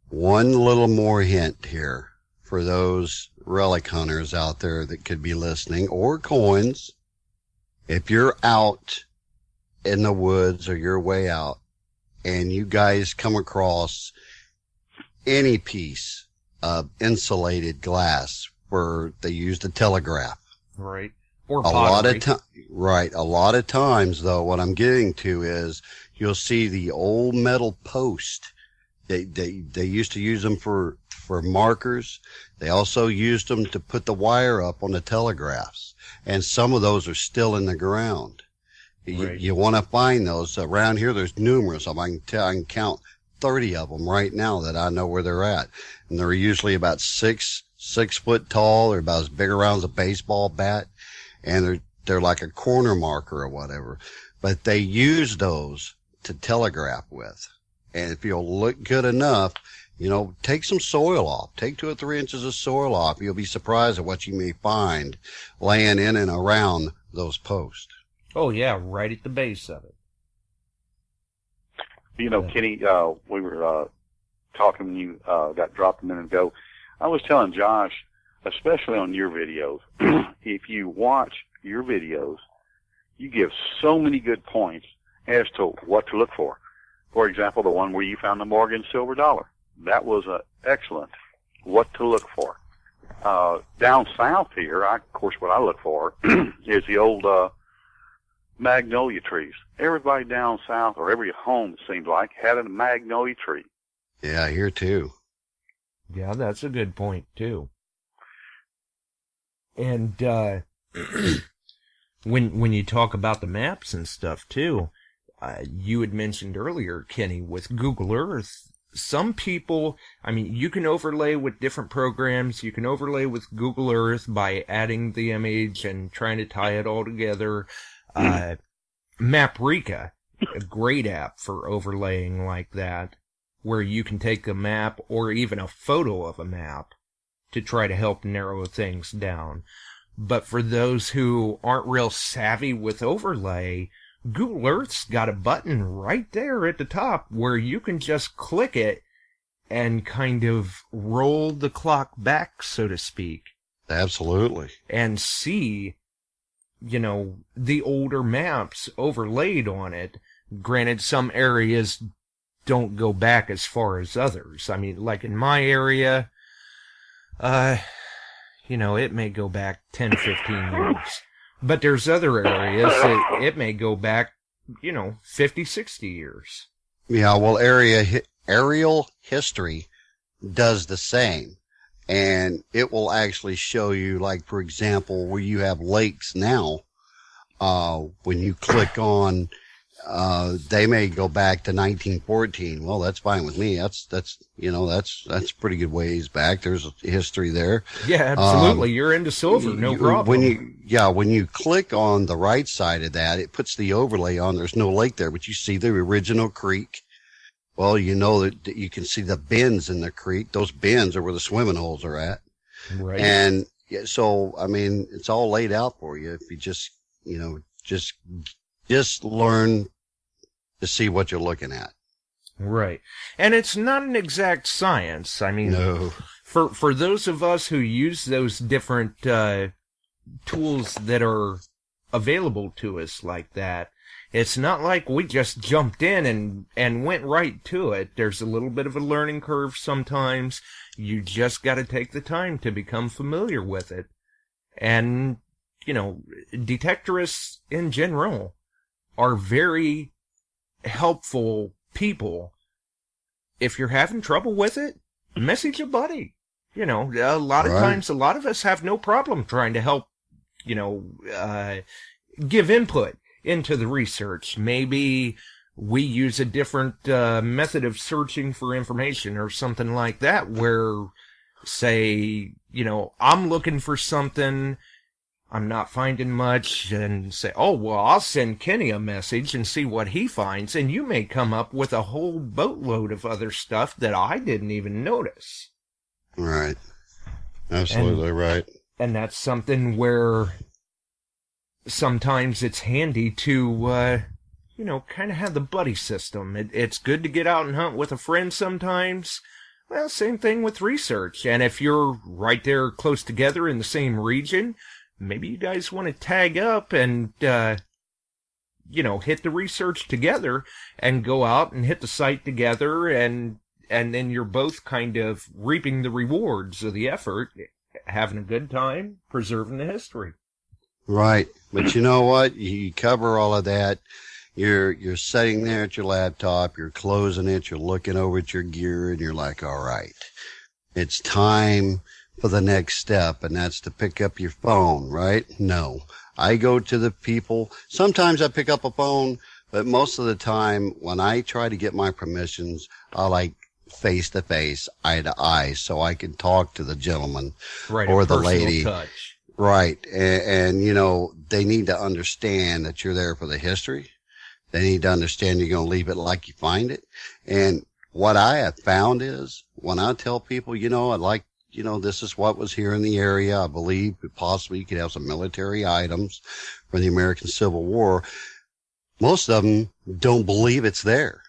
One little more hint here for those relic hunters out there that could be listening, or coins. If you're out in the woods or you're way out, and you guys come across any piece of insulated glass where they use the telegraph. Right. Or pottery. A lot of times, though, what I'm getting to is you'll see the old metal post. They used to use them for markers. They also used them to put the wire up on the telegraphs. And some of those are still in the ground. Right. You want to find those around here. There's numerous of them. I can count 30 of them right now that I know where they're at, and they're usually about 6 foot tall. They're about as big around as a baseball bat, and they're like a corner marker or whatever. But they use those to telegraph with, and if you'll look good enough, take some soil off. Take 2 or 3 inches of soil off. You'll be surprised at what you may find laying in and around those posts. Oh, yeah, right at the base of it. Kenny, we were talking when you got dropped a minute ago. I was telling Josh, especially on your videos, if you watch your videos, you give so many good points as to what to look for. For example, the one where you found the Morgan silver dollar. That was excellent. What to look for. Down south here, of course, what I look for is the old magnolia trees. Everybody down south, or every home, it seemed like, had a magnolia tree. Yeah, here too. Yeah, that's a good point too. And when you talk about the maps and stuff too, you had mentioned earlier, Kenny, with Google Earth, some people, you can overlay with different programs. You can overlay with Google Earth by adding the image and trying to tie it all together. Maprika, a great app for overlaying like that, where you can take a map or even a photo of a map to try to help narrow things down. But for those who aren't real savvy with overlay, Google Earth's got a button right there at the top where you can just click it and kind of roll the clock back, so to speak. Absolutely. And see, the older maps overlaid on it. Granted, some areas don't go back as far as others. Like in my area, it may go back 10, 15 years. But there's other areas that it may go back, 50, 60 years. Yeah, well, aerial history does the same. And it will actually show you, like, for example, where you have lakes now, when you click on, they may go back to 1914. Well, that's fine with me. That's pretty good ways back. There's history there. Yeah, absolutely. You're into silver, no problem. When you click on the right side of that, it puts the overlay on. There's no lake there, but you see the original creek. Well, that you can see the bends in the creek. Those bends are where the swimming holes are at. Right. And so, it's all laid out for you if you just learn to see what you're looking at. Right. And it's not an exact science. No. For those of us who use those different tools that are available to us like that, It's not like we just jumped in and went right to it. There's a little bit of a learning curve sometimes. You just got to take the time to become familiar with it. And, you know, detectorists in general are very helpful people. If you're having trouble with it, message a buddy. You know, a lot of times, a lot of us have no problem trying to help, you know, give input into the research. Maybe we use a different method of searching for information or something like that, where, say, you know, I'm looking for something, I'm not finding much, and say, oh, well, I'll send Kenny a message and see what he finds, and you may come up with a whole boatload of other stuff that I didn't even notice. Right. Absolutely right. And that's something where sometimes it's handy to, you know, kind of have the buddy system. It's good to get out and hunt with a friend sometimes. Well, same thing with research. And if you're right there close together in the same region, maybe you guys want to tag up and, you know, hit the research together and go out and hit the site together, and then you're both kind of reaping the rewards of the effort, having a good time, preserving the history. Right. But you know what? You cover all of that. You're sitting there at your laptop, you're closing it, you're looking over at your gear, and you're like, all right, it's time for the next step, and that's to pick up your phone, right? No. I go to the people. Sometimes I pick up a phone, but most of the time when I try to get my permissions, I like face to face, eye to eye, so I can talk to the gentleman or the lady. Touch. Right. And, you know, they need to understand that you're there for the history. They need to understand you're going to leave it like you find it. And what I have found is when I tell people, you know, I'd like, you know, this is what was here in the area. I believe possibly you could have some military items from the American Civil War. Most of them don't believe it's there.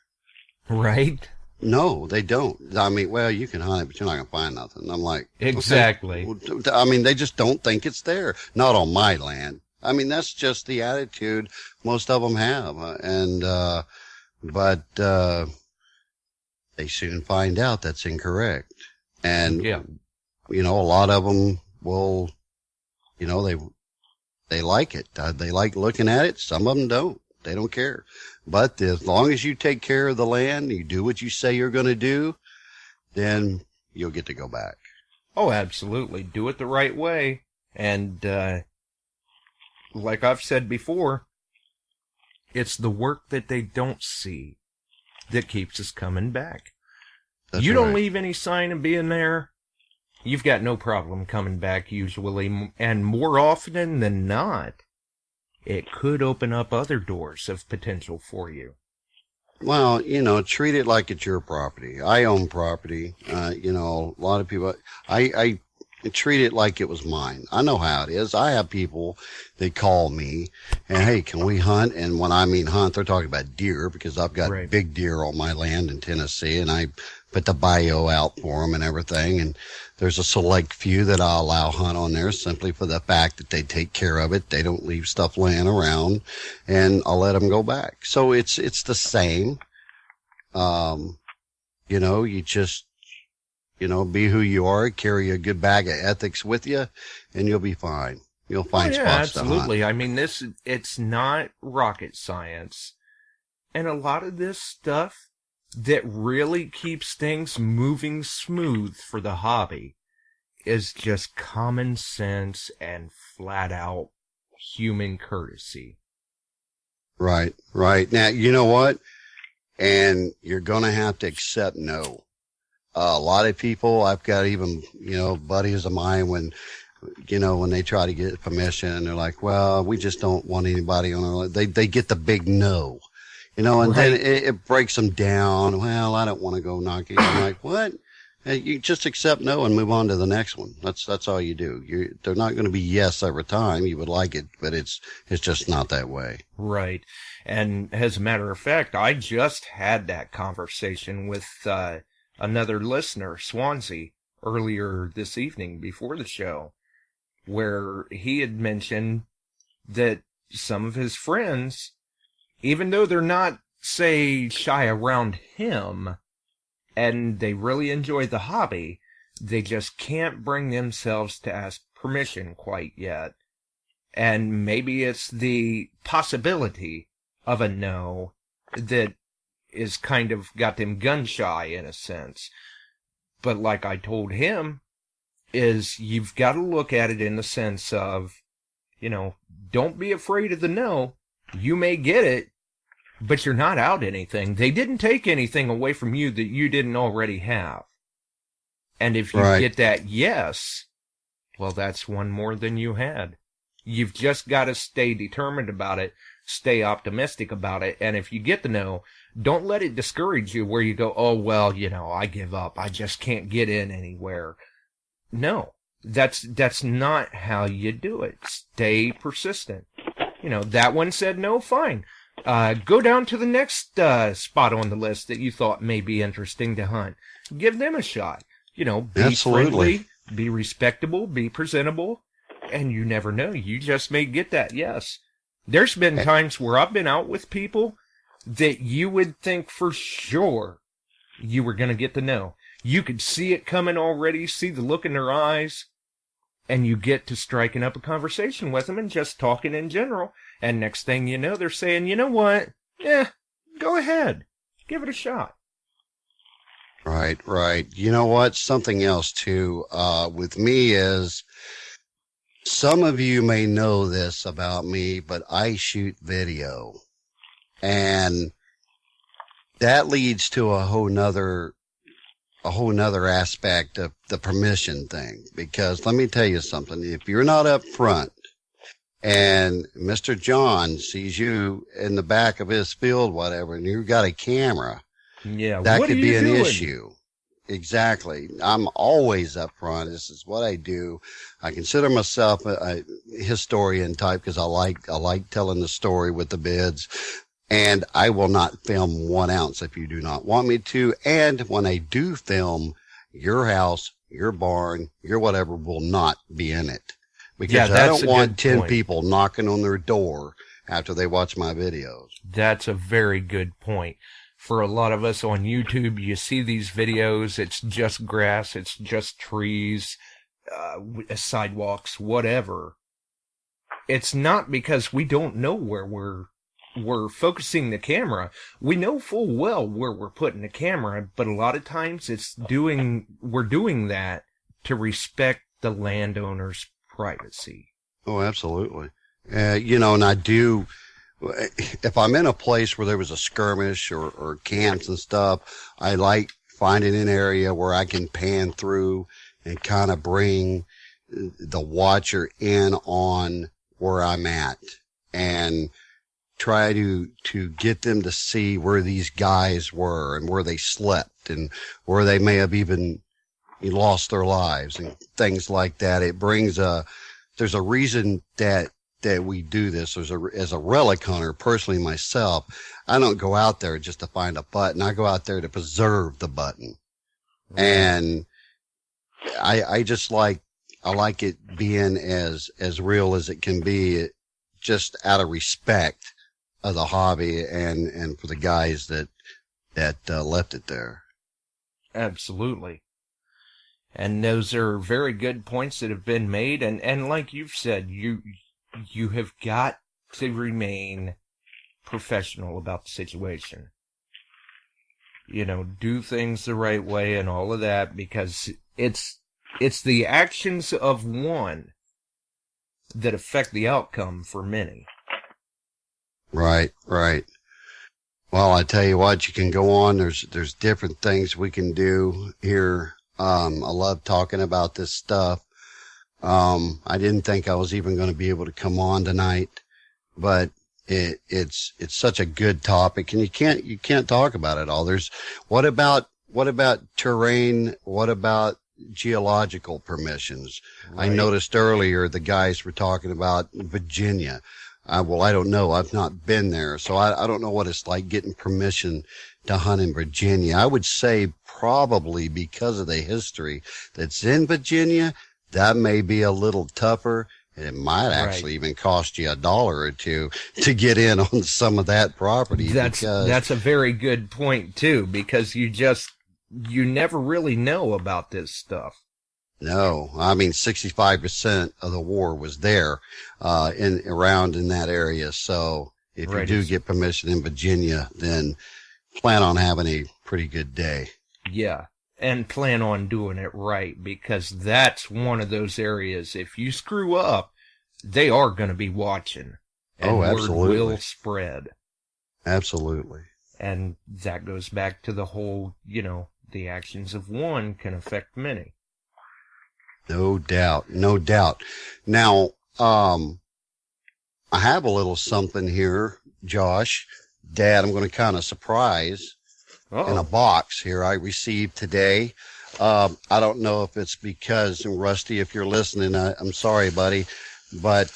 Right. No, they don't. I mean, well, you can hunt it, but you're not going to find nothing. I'm like, exactly. Okay. I mean, they just don't think it's there. Not on my land. I mean, that's just the attitude most of them have. But they soon find out that's incorrect. And, you know, a lot of them will, you know, they like it. They like looking at it. Some of them don't. They don't care. But as long as you take care of the land, you do what you say you're going to do, then you'll get to go back. Oh, absolutely. Do it the right way. And, like I've said before, it's the work that they don't see that keeps us coming back. That's you don't leave any sign of being there, you've got no problem coming back usually. And more often than not, it could open up other doors of potential for you. Well, you know, treat it like it's your property. I own property. You know, a lot of people, I treat it like it was mine. I know how it is. I have people that call me and, hey, can we hunt? And when I mean hunt, they're talking about deer, because I've got big deer on my land in Tennessee, and I put the bio out for them and everything. And there's a select few that I allow hunt on there simply for the fact that they take care of it. They don't leave stuff laying around, and I'll let them go back. So it's the same. You know, you just, you know, be who you are, carry a good bag of ethics with you, and you'll be fine. You'll find spots to hunt. Absolutely. I mean, it's not rocket science. And a lot of this stuff that really keeps things moving smooth for the hobby is just common sense and flat out human courtesy. Right, right. Now, you know what? And you're going to have to accept no. A lot of people, I've got even, you know, buddies of mine, when, you know, when they try to get permission, they're like, well, we just don't want anybody on our, they get the big no, you know, and then it breaks them down. Well, I don't want to go knocking. I'm like, what? Hey, you just accept no and move on to the next one. That's all you do. They're not going to be yes every time. You would like it, but it's just not that way. Right. And as a matter of fact, I just had that conversation with, another listener, Swansea, earlier this evening before the show, where he had mentioned that some of his friends even though they're not, say, shy around him, and they really enjoy the hobby, they just can't bring themselves to ask permission quite yet. And maybe it's the possibility of a no that is kind of got them gun shy in a sense. But like I told him, is you've got to look at it in the sense of, don't be afraid of the no. You may get it, but you're not out anything. They didn't take anything away from you that you didn't already have. And if you get that yes, well, that's one more than you had. You've just got to stay determined about it, stay optimistic about it, and if you get the no, don't let it discourage you where you go, oh, well, I give up. I just can't get in anywhere. No, that's not how you do it. Stay persistent. That one said no, fine. Go down to the next spot on the list that you thought may be interesting to hunt. Give them a shot. Be friendly, be respectable, be presentable, and you never know. You just may get that yes. There's been times where I've been out with people that you would think for sure you were going to get the no. You could see it coming already, see the look in their eyes, and you get to striking up a conversation with them and just talking in general. And next thing you know, they're saying, you know what? Go ahead. Give it a shot. Right. You know what? Something else, too, with me is, some of you may know this about me, but I shoot video. And that leads to a whole nother aspect of the permission thing. Because let me tell you something. If you're not up front and Mr. John sees you in the back of his field, whatever, and you've got a camera, that could be an issue. Exactly. I'm always up front. This is what I do. I consider myself a historian type because I like telling the story with the bids. And I will not film 1 ounce if you do not want me to. And when I do film, your house, your barn, your whatever will not be in it. Because I don't want 10 people knocking on their door after they watch my videos. That's a very good point. For a lot of us on YouTube, you see these videos, it's just grass, it's just trees, sidewalks, whatever. It's not because we don't know where we're focusing the camera. We know full well where we're putting the camera, but a lot of times we're doing that to respect the landowner's privacy. Oh, absolutely. And I do, if I'm in a place where there was a skirmish or camps and stuff, I like finding an area where I can pan through and kind of bring the watcher in on where I'm at and try to get them to see where these guys were and where they slept and where they may have even lost their lives and things like that. It brings there's a reason that we do this. As a relic hunter, personally myself, I don't go out there just to find a button. I go out there to preserve the button. Right. And I just like it being as real as it can be, just out of respect of the hobby and for the guys that left it there. Absolutely. And those are very good points that have been made. And like you've said, you have got to remain professional about the situation. Do things the right way and all of that, because it's the actions of one that affect the outcome for many. Right. Well, I tell you what, you can go on. There's different things we can do here. I love talking about this stuff. I didn't think I was even going to be able to come on tonight, but it's such a good topic, and you can't talk about it all. What about terrain? What about geological permissions? Right. I noticed earlier the guys were talking about Virginia. I don't know. I've not been there, so I don't know what it's like getting permission to hunt in Virginia. I would say probably because of the history that's in Virginia, that may be a little tougher It might actually even cost you $1 or $2 to get in on some of that property. That's a very good point too, because you never really know about this stuff. No, I mean 65% of the war was there, around in that area. So if you do get permission in Virginia, then plan on having a pretty good day. Yeah, and plan on doing it right, because that's one of those areas. If you screw up, they are going to be watching, and absolutely. word will spread. Absolutely. And that goes back to the whole, the actions of one can affect many. No doubt. No doubt. Now, I have a little something here, Josh. Dad, I'm going to kind of surprise in a box here I received today. I don't know if it's because, and Rusty, if you're listening, I'm sorry, buddy, but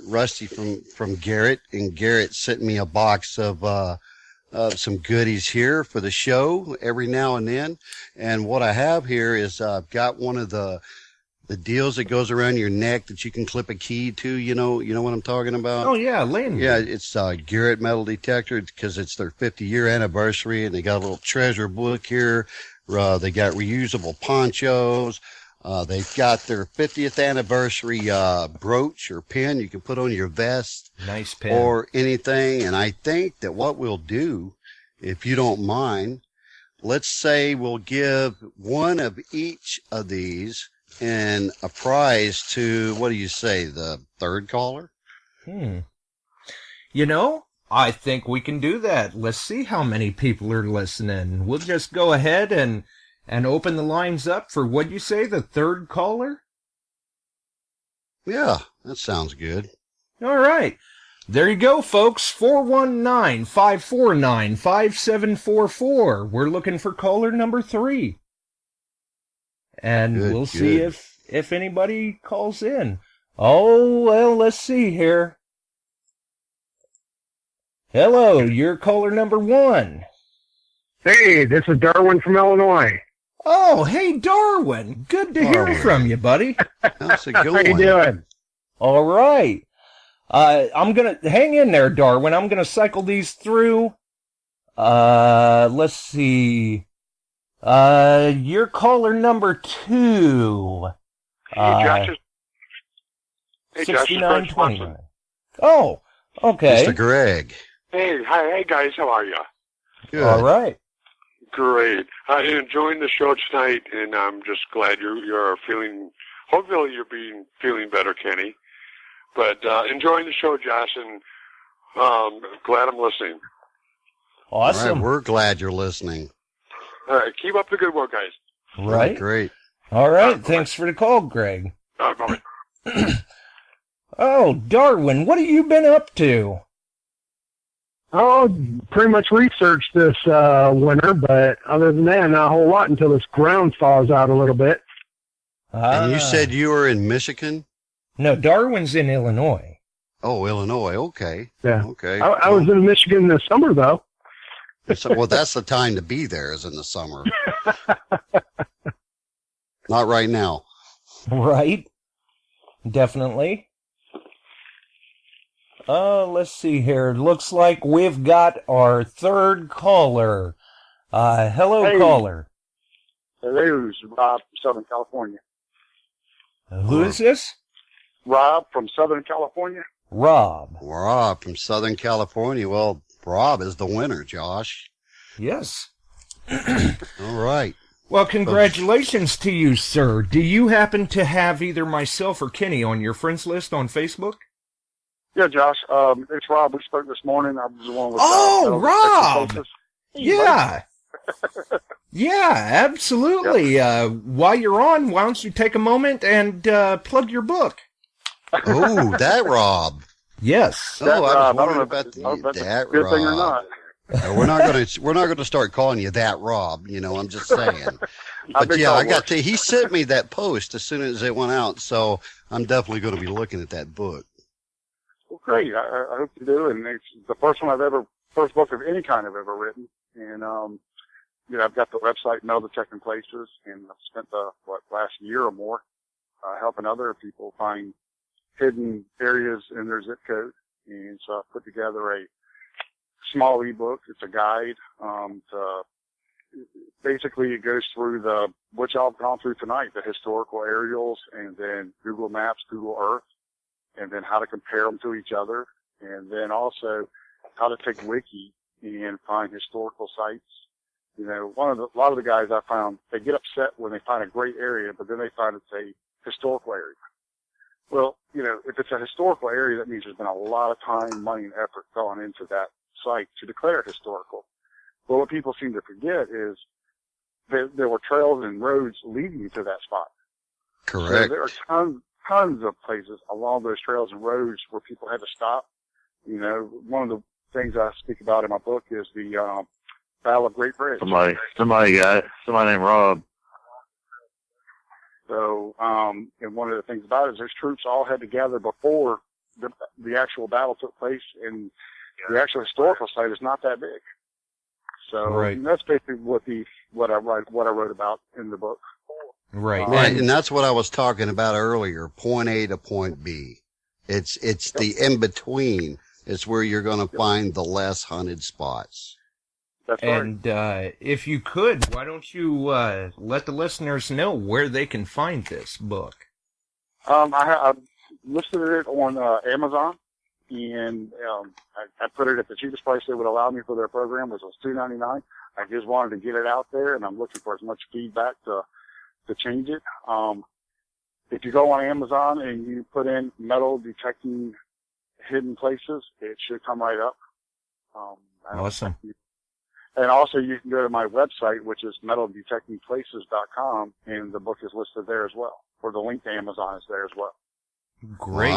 Rusty from Garrett, and Garrett sent me a box of some goodies here for the show every now and then. And what I have here is I've got one of the deals that goes around your neck that you can clip a key to. You know what I'm talking about? Oh, yeah, lanyard. Yeah, it's Garrett Metal Detector because it's their 50-year anniversary, and they got a little treasure book here. They got reusable ponchos. They've got their 50th anniversary brooch or pin you can put on your vest. Nice pin. Or anything. And I think that what we'll do, if you don't mind, let's say we'll give one of each of these and a prize to, what do you say, the third caller? I think we can do that. Let's see how many people are listening. We'll just go ahead and open the lines up for, what'd you say, the third caller? Yeah, that sounds good. All right. There you go, folks. 419-549-5744. We're looking for caller number 3. And we'll see if anybody calls in. Oh, well, let's see here. Hello, you're caller number 1. Hey, this is Darwin from Illinois. Oh, hey, Darwin. Good to hear from you, buddy. How's it going? How you doing? All right. I'm going to hang in there, Darwin. I'm going to cycle these through. Let's see. You're caller number 2. Hey, Josh. Hey, Josh. 6929. Oh, okay. Mr. Greg. Hey, hi, hey guys, how are you? Good. All right. Great. I'm enjoying the show tonight, and I'm just glad you're feeling. Hopefully, you're feeling better, Kenny. But enjoying the show, Josh, and glad I'm listening. Awesome. All right, we're glad you're listening. All right, keep up the good work, guys. Right. Great. All right. Thanks for the call, Greg. Bye. Oh, Darwin, what have you been up to? Oh, pretty much researched this winter, but other than that, not a whole lot until this ground thaws out a little bit. And you said you were in Michigan? No, Darwin's in Illinois. Oh, Illinois. Okay. Yeah. Okay. I was in Michigan this summer, though. So, well, that's the time to be there, is in the summer. Not right now. Right. Definitely. Let's see here. Looks like we've got our third caller. Hello, caller. Hello, this is Rob from Southern California. Who is this? Rob from Southern California. Rob. Rob from Southern California. Well, Rob is the winner, Josh. Yes. All right. Well, congratulations to you, sir. Do you happen to have either myself or Kenny on your friends list on Facebook? Yeah, Josh. It's Rob. We spoke this morning. I was the one with. Rob. Yeah. Yeah, absolutely. Yep. While you're on, why don't you take a moment and plug your book? Oh, that Rob. Yes. Oh, I was Rob. I don't wondering know about if that's that a good Rob. thing or not. No, we're not going to start calling you that Rob. I'm just saying. But yeah, I got to. He sent me that post as soon as it went out, so I'm definitely going to be looking at that book. Well, great. I hope you do. And it's the first book of any kind I've ever written. And I've got the website Metal Detecting Places, and I've spent the last year or more helping other people find hidden areas in their zip code. And so I put together a small ebook. It's a guide. Basically, it goes through what y'all have gone through tonight, the historical aerials, and then Google Maps, Google Earth, and then how to compare them to each other, and then also how to take Wiki and find historical sites. You know, a lot of the guys I found, they get upset when they find a great area, but then they find it's a historical area. Well, you know, if it's a historical area, that means there's been a lot of time, money, and effort gone into that site to declare it historical. But what people seem to forget is there were trails and roads leading to that spot. Correct. So there are tons of places along those trails and roads where people had to stop. You know, one of the things I speak about in my book is the Battle of Great Bridge. Somebody named Rob. So, and one of the things about it is those troops all had to gather before the actual battle took place, and the actual historical site is not that big. So right. That's basically what I wrote about in the book. Right. Right, and that's what I was talking about earlier, point A to point B. It's the in-between. It's where you're going to find the less hunted spots. That's right. And if you could, why don't you let the listeners know where they can find this book? I listed it on Amazon, and I put it at the cheapest price they would allow me for their program, which was $2.99. I just wanted to get it out there, and I'm looking for as much feedback to change it. If you go on Amazon and you put in metal detecting hidden places, it should come right up. Awesome. And also you can go to my website, which is metaldetectingplaces.com, and the book is listed there as well, or the link to Amazon is there as well. Great.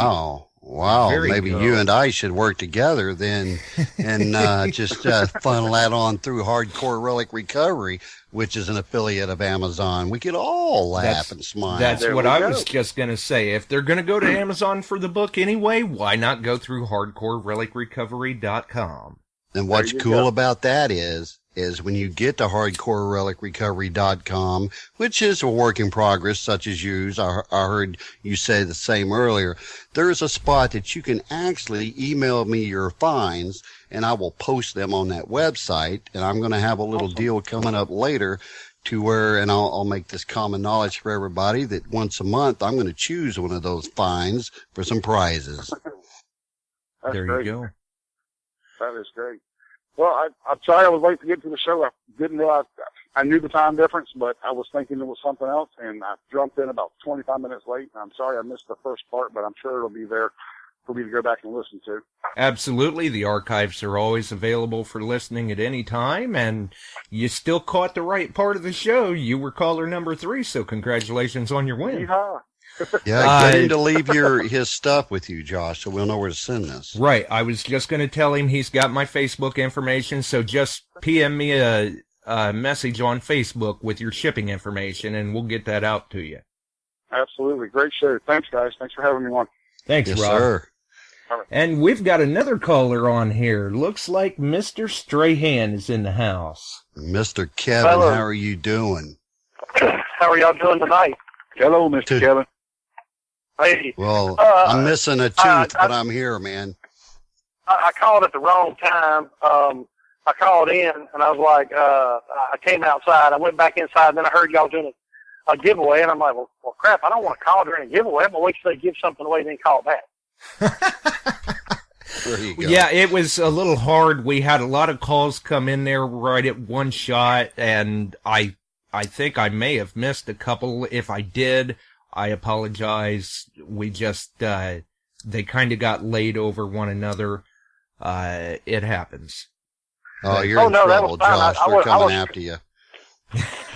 Wow. Very Maybe good. you and I should work together then and just funnel that on through Hardcore Relic Recovery, which is an affiliate of Amazon. We could all laugh and smile. That's There what we I go. was just going to say. If they're going to go to Amazon for the book anyway, why not go through hardcorerelicrecovery.com? And what's There you cool go. about that is when you get to hardcorerelicrecovery.com, which is a work in progress, such as yours, I heard you say the same earlier, there is a spot that you can actually email me your finds, and I will post them on that website, and I'm going to have a little deal coming up later to where, and I'll make this common knowledge for everybody, that once a month I'm going to choose one of those finds for some prizes. That's There great. you go. That is great. Well, I'm sorry I was late to get to the show. I didn't know I knew the time difference, but I was thinking it was something else, and I jumped in about 25 minutes late. I'm sorry I missed the first part, but I'm sure it'll be there for me to go back and listen to. Absolutely. The archives are always available for listening at any time, and you still caught the right part of the show. You were caller number 3, so congratulations on your win. Yeehaw. Yeah, get him to leave his stuff with you, Josh, so we'll know where to send this. Right. I was just going to tell him he's got my Facebook information, so just PM me a message on Facebook with your shipping information, and we'll get that out to you. Absolutely. Great show. Thanks, guys. Thanks for having me on. Thanks, Yes, Rob. sir. And we've got another caller on here. Looks like Mr. Strahan is in the house. Mr. Kevin, Hello. how are you doing? How are y'all doing tonight? Hello, Mr. Kevin. Hey, Well, I'm missing a tooth, but I'm here, man. I called at the wrong time. I called in, and I was like, I came outside. I went back inside, and then I heard y'all doing a giveaway, and I'm like, well, crap, I don't want to call during a giveaway. I'm going to wait till they give something away and then call back. There you go. Yeah, it was a little hard. We had a lot of calls come in there right at one shot, and I think I may have missed a couple. If I did, I apologize. We just, they kind of got laid over one another. It happens. Oh, you're Oh, in no, that trouble, was fine. Josh. I They're was- coming after you.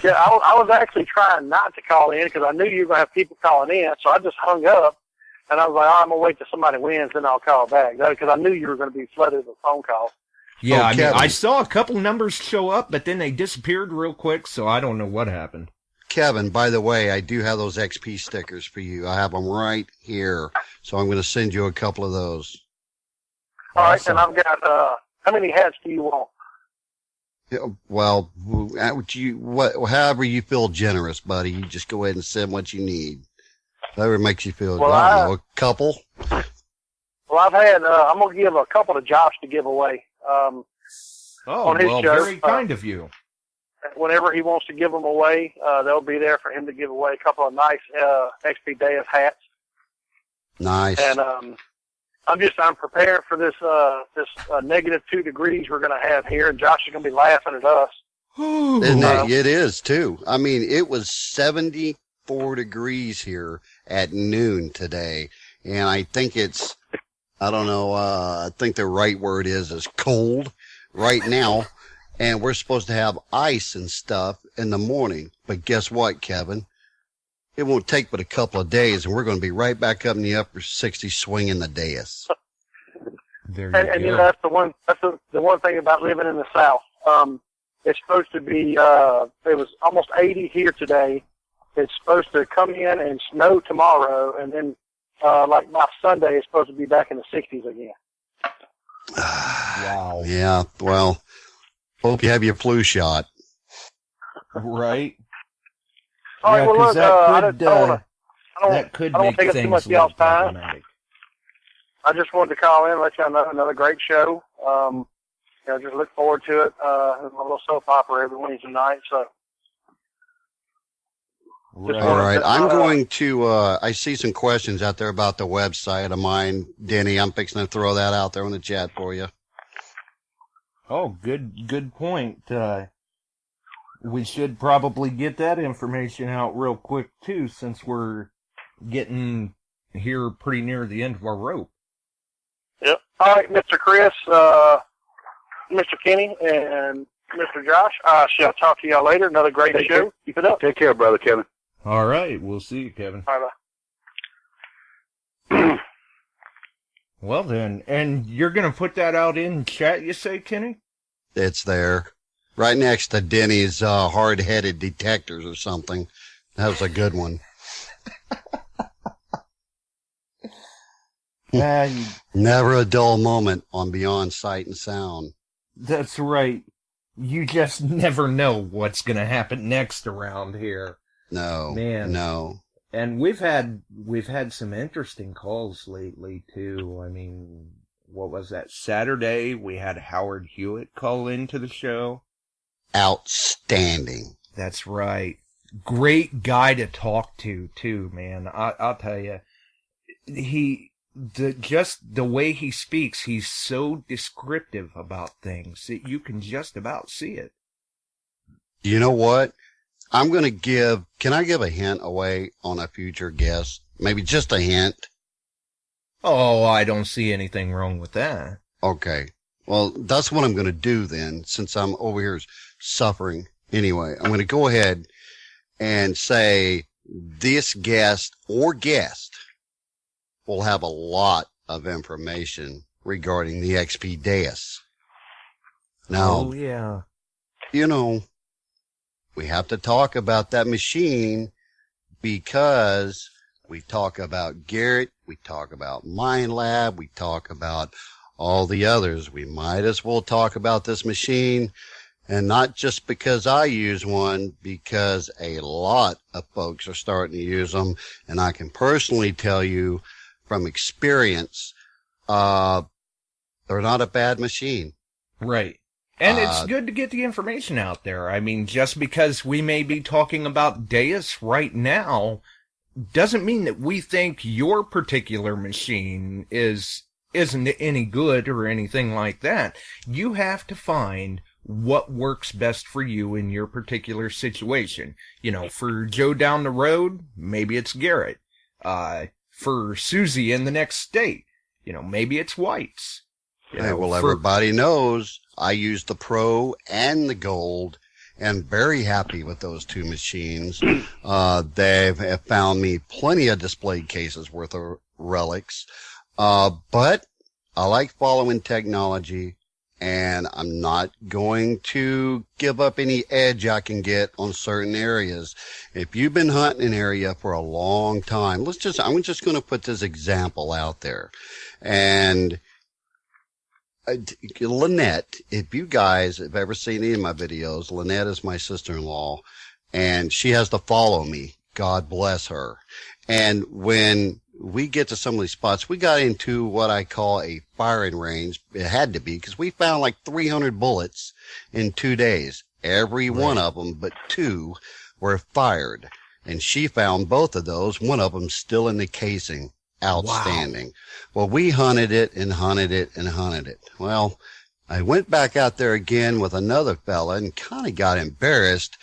Yeah, I was actually trying not to call in because I knew you were going to have people calling in, so I just hung up, and I was like, I'm going to wait till somebody wins, then I'll call back, because I knew you were going to be flooded with phone calls. Yeah, Oh, I mean, Kevin. I saw a couple numbers show up, but then they disappeared real quick, so I don't know what happened. Kevin, by the way, I do have those XP stickers for you. I have them right here, so I'm going to send you a couple of those. All right, Awesome. and I've got, how many hats do you want? Yeah, well, however you feel generous, buddy. You just go ahead and send what you need. Whatever makes you feel, Well, I don't know, a couple. Well, I've had, I'm going to give a couple to Josh to give away. On his show, very kind of you. Whenever he wants to give them away, they'll be there for him to give away a couple of nice XP Deus hats. Nice. And I'm prepared for this negative 2 degrees we're going to have here, and Josh is going to be laughing at us. Isn't it? It is too. I mean, it was 74 degrees here at noon today, and I think it's, I don't know, I think the right word is cold right now, and we're supposed to have ice and stuff in the morning. But guess what, Kevin? It won't take but a couple of days, and we're going to be right back up in the upper 60s swinging the dais. There and you know, that's the one thing about living in the South. It's supposed to be, it was almost 80 here today. It's supposed to come in and snow tomorrow, and then, like by Sunday, it's supposed to be back in the 60s again. Wow. Yeah, well, hope you have your flu shot. Right. All right, well, look, that could I don't make take up too things much a of y'all's little time. problematic. I just wanted to call in and let y'all know another great show. You know, just look forward to it. There's a little soap opera every Wednesday night, so. Right. All right, I'm going to, I see some questions out there about the website of mine. Denny, I'm fixing to throw that out there on the chat for you. Oh, good point. We should probably get that information out real quick, too, since we're getting here pretty near the end of our rope. Yep. All right, Mr. Chris, Mr. Kenny, and Mr. Josh, I shall talk to y'all later. Another great show. Keep it up. Take care, brother Kevin. All right, we'll see you, Kevin. Bye-bye. Well, then, and you're going to put that out in chat, you say, Kenny? It's there. Right next to Denny's hard-headed detectors or something. That was a good one. Never a dull moment on Beyond Sight and Sound. That's right. You just never know what's going to happen next around here. No, Man. no. And we've had some interesting calls lately, too. I mean, what was that? Saturday, we had Howard Hewitt call into the show. Outstanding. That's right. Great guy to talk to, too, man. I'll tell you. Just the way he speaks, he's so descriptive about things that you can just about see it. You know what? I'm going to can I give a hint away on a future guest? Maybe just a hint. Oh, I don't see anything wrong with that. Okay. Well, that's what I'm going to do then, since I'm over here suffering. Anyway, I'm going to go ahead and say this guest or guest will have a lot of information regarding the XP Deus. Now, yeah. You know, we have to talk about that machine because we talk about Garrett, we talk about Mind Lab, we talk about all the others. We might as well talk about this machine, and not just because I use one, because a lot of folks are starting to use them, and I can personally tell you from experience, they're not a bad machine. Right. And it's good to get the information out there. I mean, just because we may be talking about Deus right now doesn't mean that we think your particular machine isn't any good or anything like that. You have to find what works best for you in your particular situation. You know, for Joe down the road, maybe it's Garrett. For Susie in the next state, you know, maybe it's White's. Hey, well, everybody knows I use the Pro and the Gold, and very happy with those two machines. They've found me plenty of display cases worth of relics. But I like following technology, and I'm not going to give up any edge I can get on certain areas. If you've been hunting an area for a long time, I'm just going to put this example out there. And Lynette, if you guys have ever seen any of my videos, Lynette is my sister-in-law, and she has to follow me. God bless her. And when we get to some of these spots, we got into what I call a firing range. It had to be because we found like 300 bullets in 2 days. Every one of them but 2 were fired. And she found both of those. One of them still in the casing. Outstanding. Wow. Well, we hunted it and hunted it and hunted it. Well, I went back out there again with another fella and kind of got embarrassed.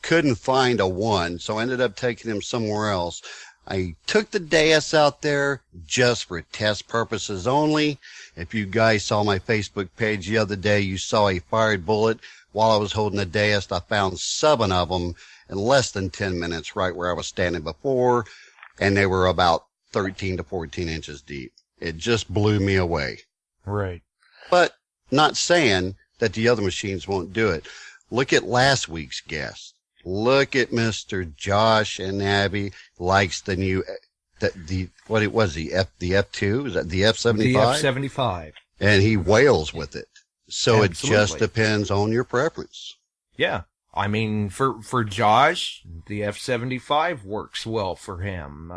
Couldn't find a one, so I ended up taking him somewhere else. I took the Deus out there just for test purposes only. If you guys saw my Facebook page the other day, you saw a fired bullet while I was holding the Deus. I found 7 of them in less than 10 minutes right where I was standing before, and they were about 13 to 14 inches deep. It just blew me away. Right. But not saying that the other machines won't do it. Look at last week's guest. Look at Mr. Josh and Abby likes the new, what it was, the F2? Is that the F-75? The F-75. And he wails with it. So Absolutely. It just depends on your preference. Yeah. I mean, for Josh, the F-75 works well for him.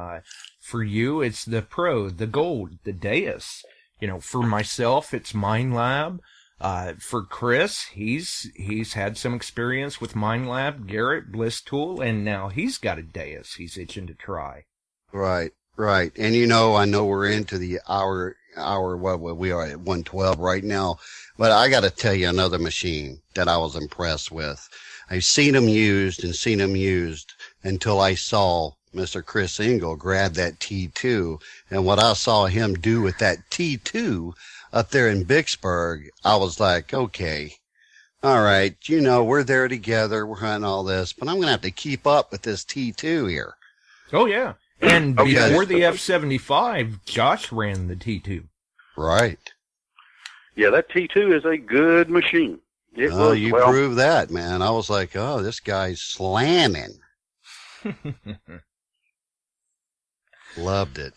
For you, it's the Pro, the Gold, the Deus. You know, for myself, it's MindLab. For Chris, he's had some experience with MindLab, Garrett, Bliss Tool, and now he's got a Deus he's itching to try. Right. And you know, I know we're into the hour, what we are at 112 right now, but I got to tell you another machine that I was impressed with. I've seen them used until I saw Mr. Chris Engel grab that T2, and what I saw him do with that T2 up there in Vicksburg, I was like, okay, all right, you know, we're there together, we're hunting all this, but I'm going to have to keep up with this T2 here. Oh, yeah. And before the F-75, Josh ran the T2. Right. Yeah, that T2 is a good machine. You proved that, man. I was like, oh, this guy's slamming. Loved it.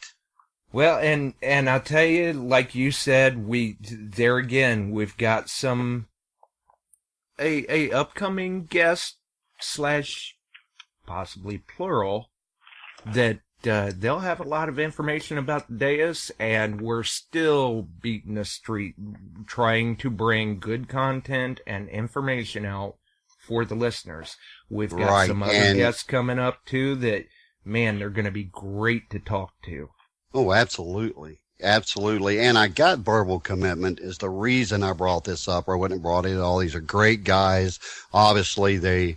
Well, and I'll tell you, like you said, there again, we've got a upcoming guest / possibly plural that they'll have a lot of information about the Deus, and we're still beating the street trying to bring good content and information out for the listeners. We've got some other guests coming up too that, man, they're going to be great to talk to. Oh, absolutely. Absolutely. And I got verbal commitment is the reason I brought this up. I wouldn't have brought it at all. These are great guys. Obviously, they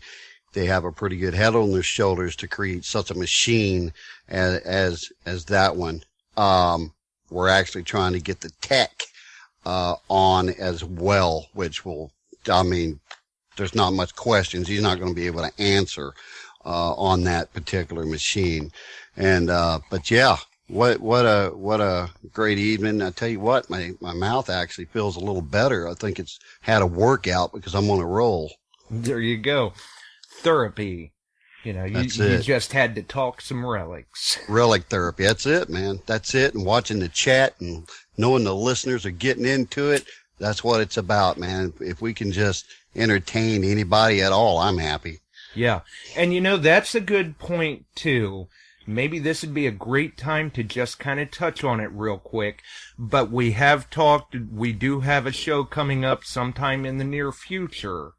have a pretty good head on their shoulders to create such a machine as that one. We're actually trying to get the tech on as well, which will, I mean, there's not much questions. He's not going to be able to answer on that particular machine. And but yeah, what a great evening. I tell you what, my mouth actually feels a little better. I think it's had a workout because I'm on a roll. There you go. Therapy. You know, you just had to talk some relics. Relic therapy. That's it, man. That's it. And watching the chat and knowing the listeners are getting into it, that's what it's about, man. If we can just entertain anybody at all, I'm happy. Yeah. And, you know, that's a good point, too. Maybe this would be a great time to just kind of touch on it real quick. But we do have a show coming up sometime in the near future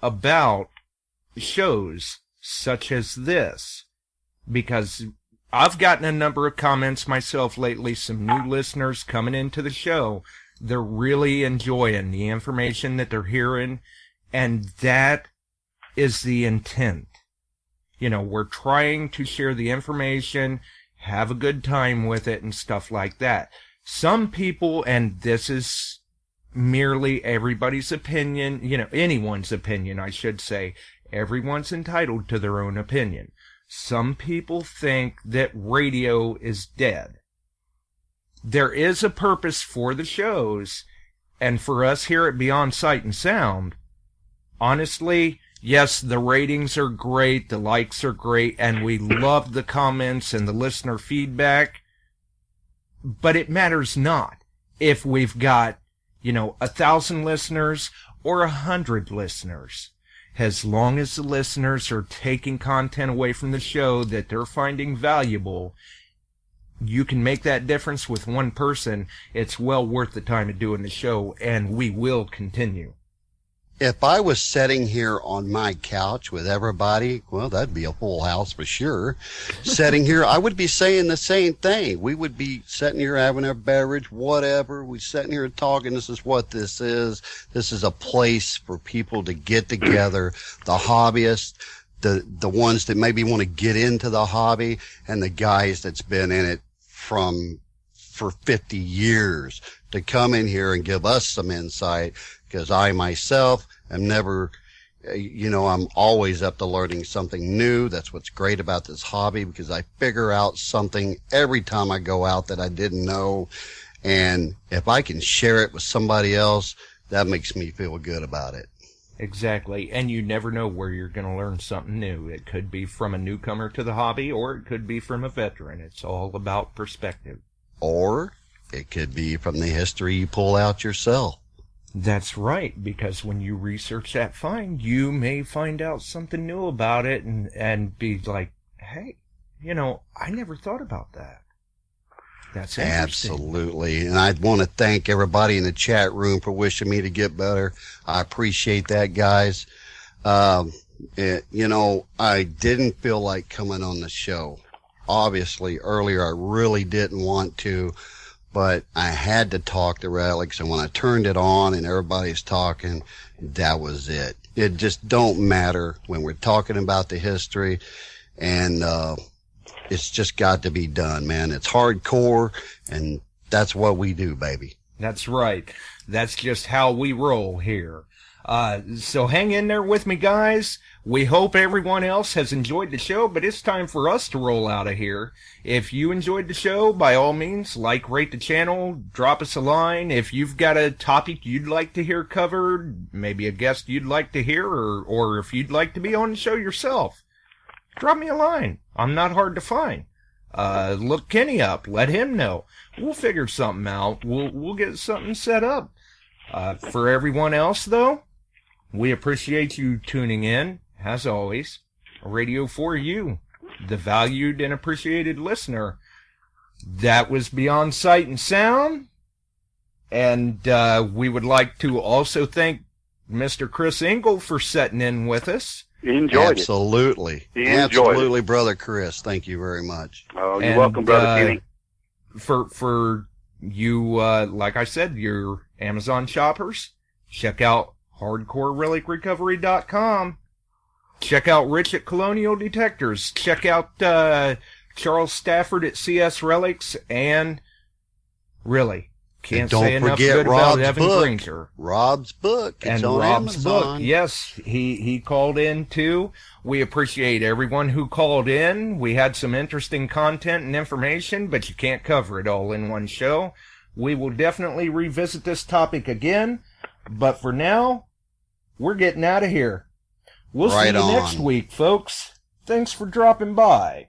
about shows such as this, because I've gotten a number of comments myself lately, some new listeners coming into the show. They're really enjoying the information that they're hearing, and that is the intent. You know, we're trying to share the information, have a good time with it, and stuff like that. Some people, and this is merely everybody's opinion, you know, anyone's opinion, I should say. Everyone's entitled to their own opinion. Some people think that radio is dead. There is a purpose for the shows, and for us here at Beyond Sight and Sound, honestly, yes, the ratings are great, the likes are great, and we love the comments and the listener feedback, but it matters not if we've got, you know, 1,000 listeners or 100 listeners. as long as the listeners are taking content away from the show that they're finding valuable, you can make that difference with one person. It's well worth the time of doing the show, and we will continue. If I was sitting here on my couch with everybody, well, that'd be a full house for sure. Sitting here, I would be saying the same thing. We would be sitting here having a beverage, whatever. We're sitting here talking. This is what this is. This is a place for people to get together, the hobbyists, the ones that maybe want to get into the hobby, and the guys that's been in it for 50 years to come in here and give us some insight, because I myself am never, I'm always up to learning something new. That's what's great about this hobby, because I figure out something every time I go out that I didn't know. And if I can share it with somebody else, that makes me feel good about it. Exactly. And you never know where you're going to learn something new. It could be from a newcomer to the hobby, or it could be from a veteran. It's all about perspective. Or it could be from the history you pull out yourself. That's right, because when you research that find, you may find out something new about it and be like, hey, I never thought about that. That's interesting. Absolutely. And I want to thank everybody in the chat room for wishing me to get better. I appreciate that, guys. I didn't feel like coming on the show. Obviously, earlier I really didn't want to, but I had to talk to Relics, and when I turned it on and everybody's talking, that was it. It just don't matter when we're talking about the history, and it's just got to be done, man. It's hardcore, and that's what we do, baby. That's right. That's just how we roll here. So hang in there with me, guys. We hope everyone else has enjoyed the show, but it's time for us to roll out of here. If you enjoyed the show, by all means, rate the channel, drop us a line. If you've got a topic you'd like to hear covered, maybe a guest you'd like to hear, or if you'd like to be on the show yourself, drop me a line. I'm not hard to find. Look Kenny up. Let him know. We'll figure something out. We'll get something set up. For everyone else, though, we appreciate you tuning in, as always. Radio for you, the valued and appreciated listener. That was Beyond Sight and Sound. And we would like to also thank Mr. Chris Engel for setting in with us. Enjoyed Absolutely. it. Absolutely, Brother Chris. Thank you very much. Oh, you're welcome, Brother Kenny. For you, like I said, your Amazon shoppers, check out HardcoreRelicRecovery.com. Check out Rich at Colonial Detectors. Check out Charles Stafford at CS Relics, and really can't say enough good about Evan Granger. Rob's book. It's on Rob's Amazon. book. Yes, he called in too. We appreciate everyone who called in. We had some interesting content and information, but you can't cover it all in one show. We will definitely revisit this topic again, but for now, we're getting out of here. We'll see you next week, folks. Thanks for dropping by.